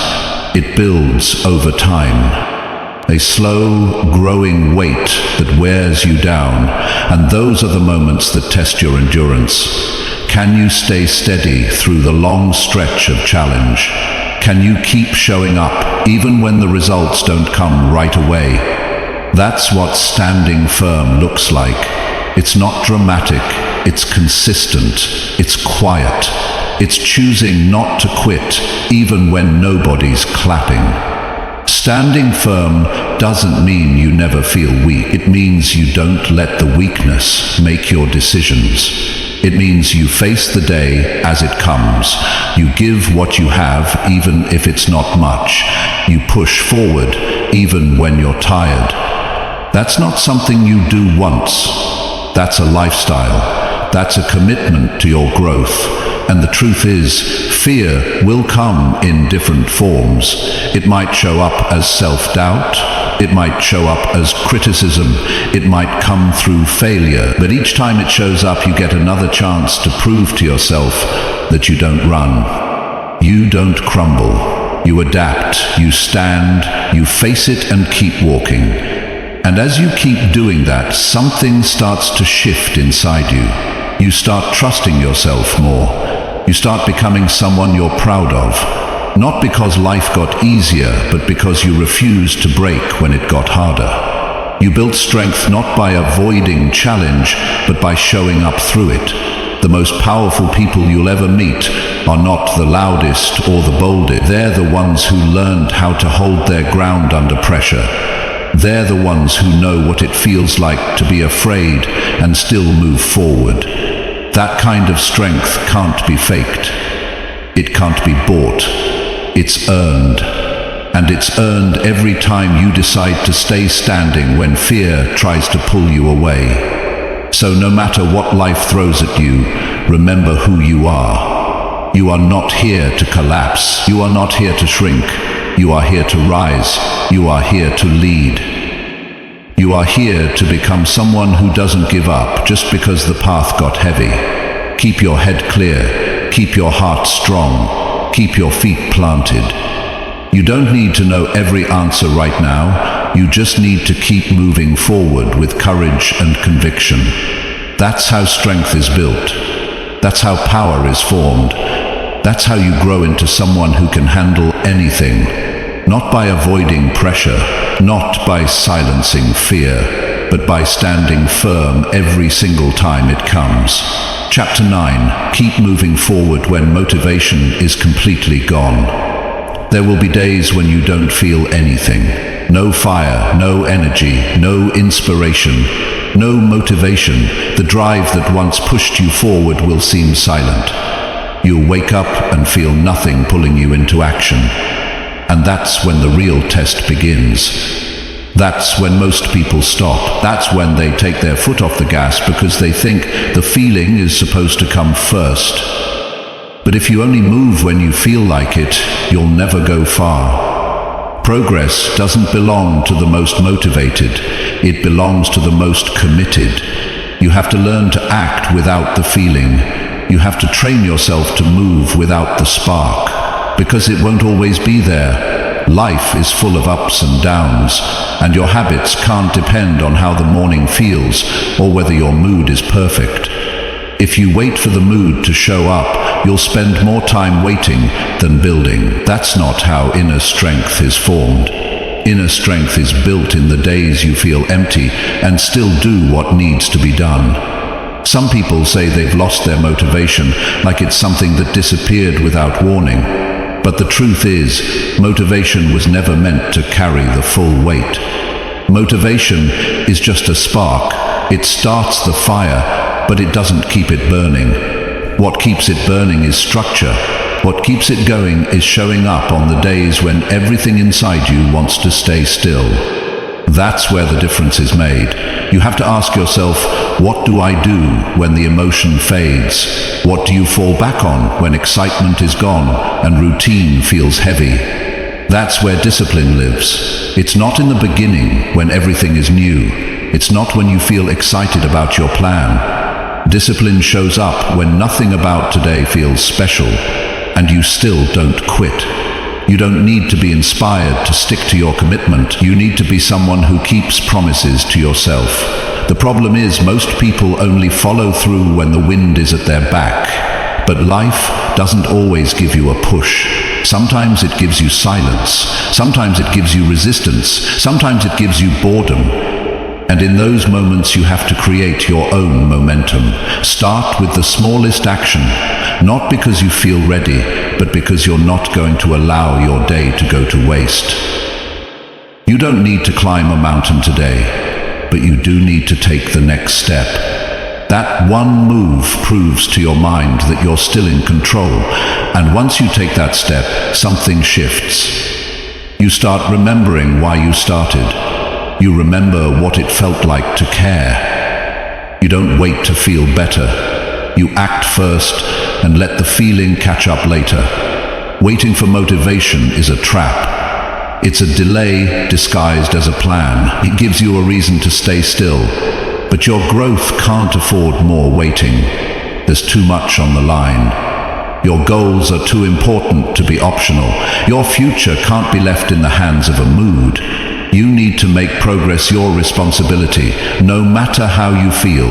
it builds over time. A slow, growing weight that wears you down, and those are the moments that test your endurance. Can you stay steady through the long stretch of challenge? Can you keep showing up even when the results don't come right away? That's what standing firm looks like. It's not dramatic, it's consistent, it's quiet. It's choosing not to quit, even when nobody's clapping. Standing firm doesn't mean you never feel weak. It means you don't let the weakness make your decisions. It means you face the day as it comes. You give what you have, even if it's not much. You push forward, even when you're tired. That's not something you do once. That's a lifestyle. That's a commitment to your growth. And the truth is, fear will come in different forms. It might show up as self-doubt. It might show up as criticism. It might come through failure. But each time it shows up, you get another chance to prove to yourself that you don't run. You don't crumble. You adapt. You stand. You face it and keep walking. And as you keep doing that, something starts to shift inside you. You start trusting yourself more. You start becoming someone you're proud of. Not because life got easier, but because you refused to break when it got harder. You built strength not by avoiding challenge, but by showing up through it. The most powerful people you'll ever meet are not the loudest or the boldest. They're the ones who learned how to hold their ground under pressure. They're the ones who know what it feels like to be afraid and still move forward. That kind of strength can't be faked. It can't be bought. It's earned. And it's earned every time you decide to stay standing when fear tries to pull you away. So no matter what life throws at you, remember who you are. You are not here to collapse. You are not here to shrink. You are here to rise. You are here to lead. You are here to become someone who doesn't give up just because the path got heavy. Keep your head clear. Keep your heart strong. Keep your feet planted. You don't need to know every answer right now. You just need to keep moving forward with courage and conviction. That's how strength is built. That's how power is formed. That's how you grow into someone who can handle anything. Not by avoiding pressure, not by silencing fear, but by standing firm every single time it comes. Chapter 9. Keep moving forward when motivation is completely gone. There will be days when you don't feel anything. No fire, no energy, no inspiration, no motivation. The drive that once pushed you forward will seem silent. You'll wake up and feel nothing pulling you into action. And that's when the real test begins. That's when most people stop. That's when they take their foot off the gas because they think the feeling is supposed to come first. But if you only move when you feel like it, you'll never go far. Progress doesn't belong to the most motivated. It belongs to the most committed. You have to learn to act without the feeling. You have to train yourself to move without the spark, because it won't always be there. Life is full of ups and downs, and your habits can't depend on how the morning feels or whether your mood is perfect. If you wait for the mood to show up, you'll spend more time waiting than building. That's not how inner strength is formed. Inner strength is built in the days you feel empty and still do what needs to be done. Some people say they've lost their motivation, like it's something that disappeared without warning. But the truth is, motivation was never meant to carry the full weight. Motivation is just a spark. It starts the fire, but it doesn't keep it burning. What keeps it burning is structure. What keeps it going is showing up on the days when everything inside you wants to stay still. That's where the difference is made. You have to ask yourself, what do I do when the emotion fades? What do you fall back on when excitement is gone and routine feels heavy? That's where discipline lives. It's not in the beginning when everything is new. It's not when you feel excited about your plan. Discipline shows up when nothing about today feels special and you still don't quit. You don't need to be inspired to stick to your commitment. You need to be someone who keeps promises to yourself. The problem is most people only follow through when the wind is at their back. But life doesn't always give you a push. Sometimes it gives you silence. Sometimes it gives you resistance. Sometimes it gives you boredom. And in those moments you have to create your own momentum. Start with the smallest action, not because you feel ready, but because you're not going to allow your day to go to waste. You don't need to climb a mountain today, but you do need to take the next step. That one move proves to your mind that you're still in control, and once you take that step, something shifts. You start remembering why you started. You remember what it felt like to care. You don't wait to feel better. You act first and let the feeling catch up later. Waiting for motivation is a trap. It's a delay disguised as a plan. It gives you a reason to stay still. But your growth can't afford more waiting. There's too much on the line. Your goals are too important to be optional. Your future can't be left in the hands of a mood. You need to make progress your responsibility, no matter how you feel.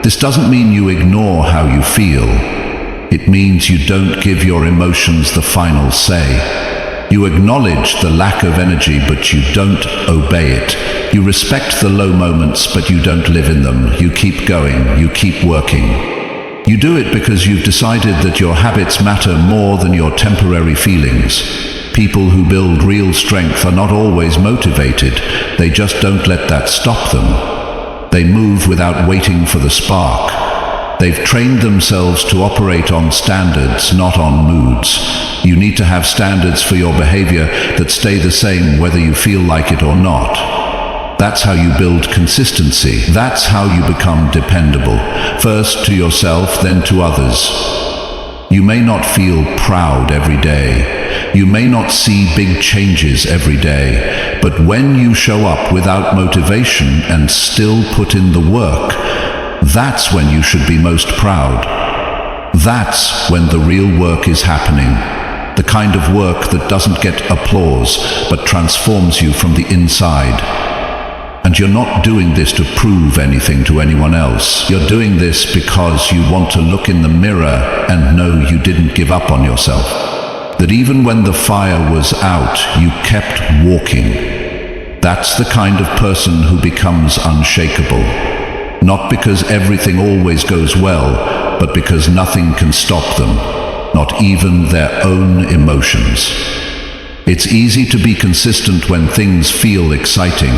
This doesn't mean you ignore how you feel. It means you don't give your emotions the final say. You acknowledge the lack of energy, but you don't obey it. You respect the low moments, but you don't live in them. You keep going, you keep working. You do it because you've decided that your habits matter more than your temporary feelings. People who build real strength are not always motivated. They just don't let that stop them. They move without waiting for the spark. They've trained themselves to operate on standards, not on moods. You need to have standards for your behavior that stay the same whether you feel like it or not. That's how you build consistency. That's how you become dependable. First to yourself, then to others. You may not feel proud every day. You may not see big changes every day. But when you show up without motivation and still put in the work, that's when you should be most proud. That's when the real work is happening. The kind of work that doesn't get applause, but transforms you from the inside. And you're not doing this to prove anything to anyone else. You're doing this because you want to look in the mirror and know you didn't give up on yourself. That even when the fire was out, you kept walking. That's the kind of person who becomes unshakable. Not because everything always goes well, but because nothing can stop them, not even their own emotions. It's easy to be consistent when things feel exciting.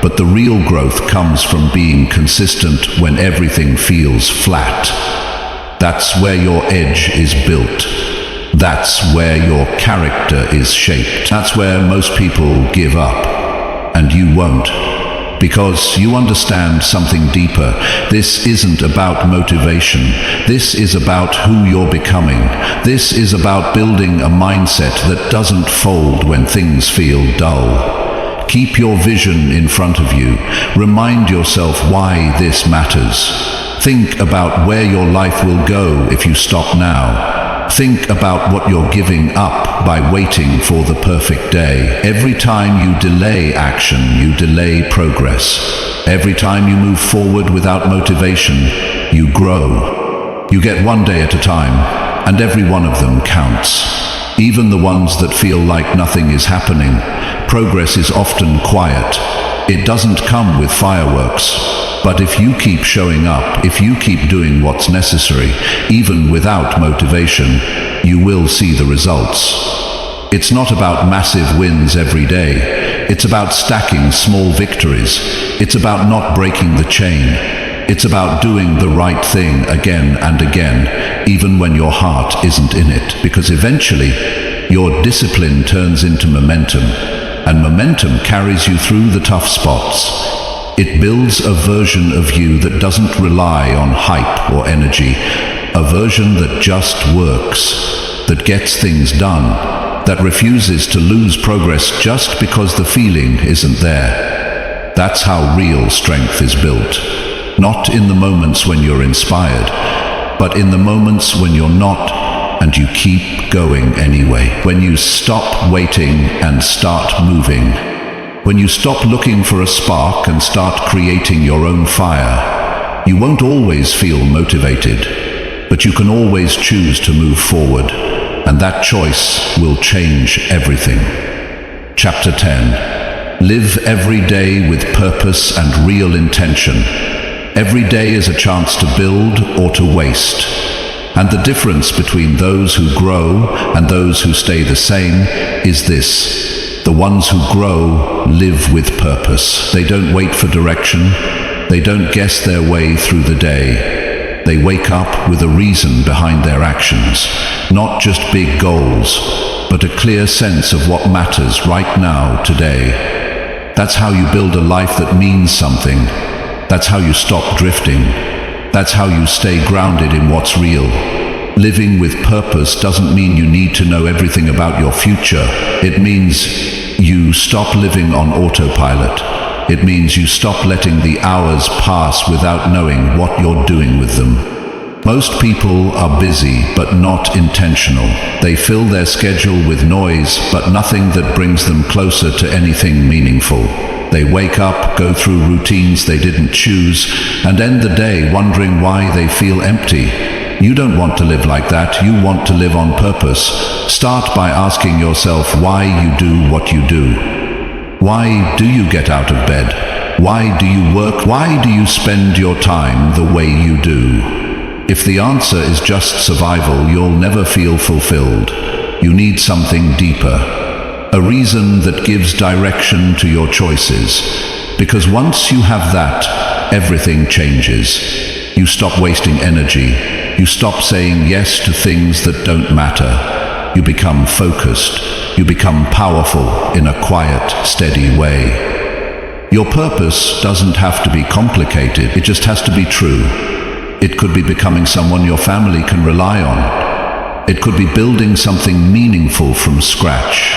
But the real growth comes from being consistent when everything feels flat. That's where your edge is built. That's where your character is shaped. That's where most people give up. And you won't. Because you understand something deeper. This isn't about motivation. This is about who you're becoming. This is about building a mindset that doesn't fold when things feel dull. Keep your vision in front of you. Remind yourself why this matters. Think about where your life will go if you stop now. Think about what you're giving up by waiting for the perfect day. Every time you delay action, you delay progress. Every time you move forward without motivation, you grow. You get one day at a time, and every one of them counts. Even the ones that feel like nothing is happening. Progress is often quiet. It doesn't come with fireworks. But if you keep showing up, if you keep doing what's necessary, even without motivation, you will see the results. It's not about massive wins every day. It's about stacking small victories. It's about not breaking the chain. It's about doing the right thing again and again, even when your heart isn't in it. Because eventually, your discipline turns into momentum. And momentum carries you through the tough spots. It builds a version of you that doesn't rely on hype or energy, a version that just works, that gets things done, that refuses to lose progress just because the feeling isn't there. That's how real strength is built. Not in the moments when you're inspired, but in the moments when you're not, and you keep going anyway. When you stop waiting and start moving. When you stop looking for a spark and start creating your own fire. You won't always feel motivated, but you can always choose to move forward, and that choice will change everything. Chapter 10. Live every day with purpose and real intention. Every day is a chance to build or to waste. And the difference between those who grow and those who stay the same is this. The ones who grow live with purpose. They don't wait for direction. They don't guess their way through the day. They wake up with a reason behind their actions. Not just big goals, but a clear sense of what matters right now, today. That's how you build a life that means something. That's how you stop drifting. That's how you stay grounded in what's real. Living with purpose doesn't mean you need to know everything about your future. It means you stop living on autopilot. It means you stop letting the hours pass without knowing what you're doing with them. Most people are busy, but not intentional. They fill their schedule with noise, but nothing that brings them closer to anything meaningful. They wake up, go through routines they didn't choose, and end the day wondering why they feel empty. You don't want to live like that. You want to live on purpose. Start by asking yourself why you do what you do. Why do you get out of bed? Why do you work? Why do you spend your time the way you do? If the answer is just survival, you'll never feel fulfilled. You need something deeper. A reason that gives direction to your choices. Because once you have that, everything changes. You stop wasting energy. You stop saying yes to things that don't matter. You become focused. You become powerful in a quiet, steady way. Your purpose doesn't have to be complicated. It just has to be true. It could be becoming someone your family can rely on. It could be building something meaningful from scratch.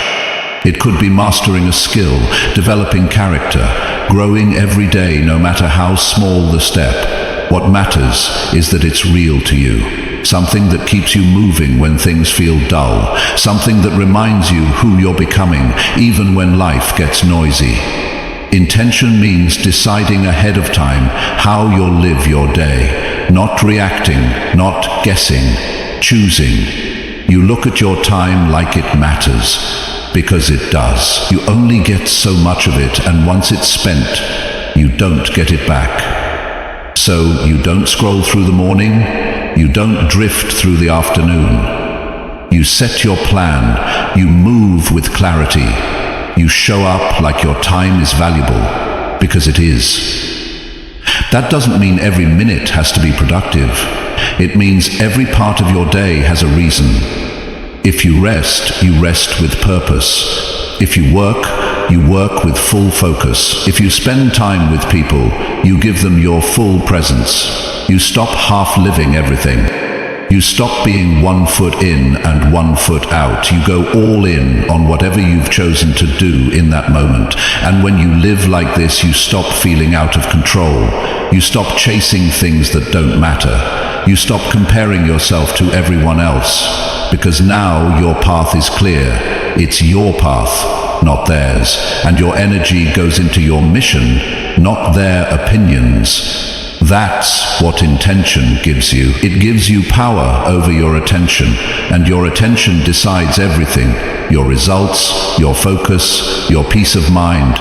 It could be mastering a skill, developing character, growing every day no matter how small the step. What matters is that it's real to you. Something that keeps you moving when things feel dull. Something that reminds you who you're becoming, even when life gets noisy. Intention means deciding ahead of time how you'll live your day. Not reacting, not guessing, choosing. You look at your time like it matters, because it does. You only get so much of it, and once it's spent, you don't get it back. So you don't scroll through the morning, you don't drift through the afternoon. You set your plan, you move with clarity. You show up like your time is valuable, because it is. That doesn't mean every minute has to be productive. It means every part of your day has a reason. If you rest with purpose. If you work with full focus. If you spend time with people, you give them your full presence. You stop half living everything. You stop being 1 foot in and 1 foot out. You go all in on whatever you've chosen to do in that moment. And when you live like this, you stop feeling out of control. You stop chasing things that don't matter. You stop comparing yourself to everyone else. Because now your path is clear. It's your path, not theirs. And your energy goes into your mission, not their opinions. That's what intention gives you. It gives you power over your attention, and your attention decides everything. Your results, your focus, your peace of mind.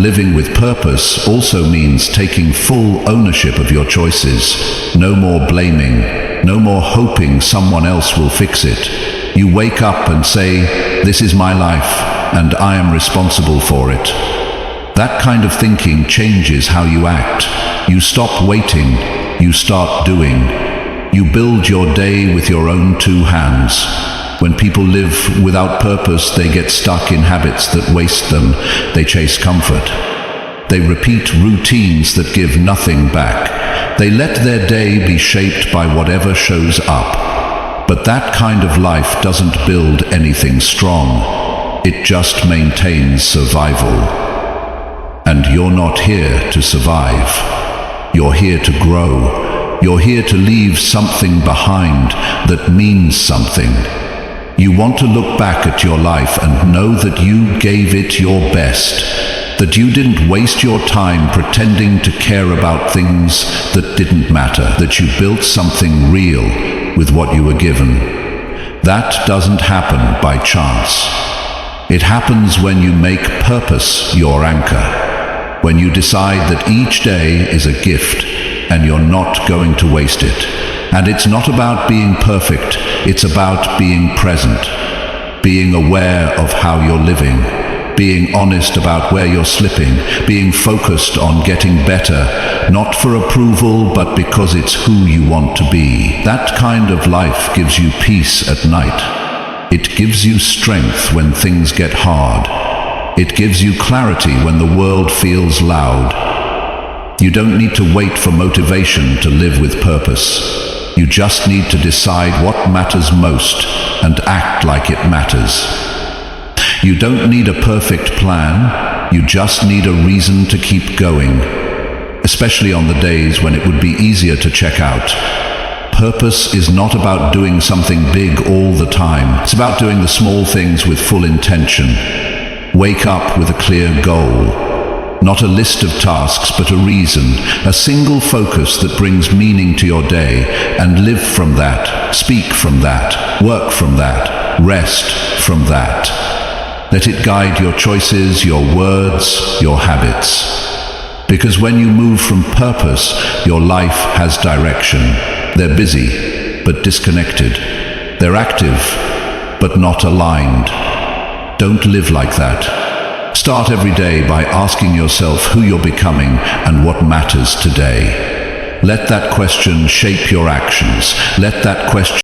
Living with purpose also means taking full ownership of your choices. No more blaming, no more hoping someone else will fix it. You wake up and say, "This is my life, and I am responsible for it." That kind of thinking changes how you act. You stop waiting, you start doing. You build your day with your own 2 hands. When people live without purpose, they get stuck in habits that waste them. They chase comfort. They repeat routines that give nothing back. They let their day be shaped by whatever shows up. But that kind of life doesn't build anything strong. It just maintains survival. And you're not here to survive. You're here to grow. You're here to leave something behind that means something. You want to look back at your life and know that you gave it your best. That you didn't waste your time pretending to care about things that didn't matter. That you built something real with what you were given. That doesn't happen by chance. It happens when you make purpose your anchor. When you decide that each day is a gift and you're not going to waste it. And it's not about being perfect, it's about being present, being aware of how you're living, being honest about where you're slipping, being focused on getting better, not for approval, but because it's who you want to be. That kind of life gives you peace at night. It gives you strength when things get hard. It gives you clarity when the world feels loud. You don't need to wait for motivation to live with purpose. You just need to decide what matters most and act like it matters. You don't need a perfect plan, you just need a reason to keep going, especially on the days when it would be easier to check out. Purpose is not about doing something big all the time. It's about doing the small things with full intention. Wake up with a clear goal. Not a list of tasks, but a reason, a single focus that brings meaning to your day, and live from that, speak from that, work from that, rest from that. Let it guide your choices, your words, your habits. Because when you move from purpose, your life has direction. They're busy, but disconnected. They're active, but not aligned. Don't live like that. Start every day by asking yourself who you're becoming and what matters today. Let that question shape your actions. Let that question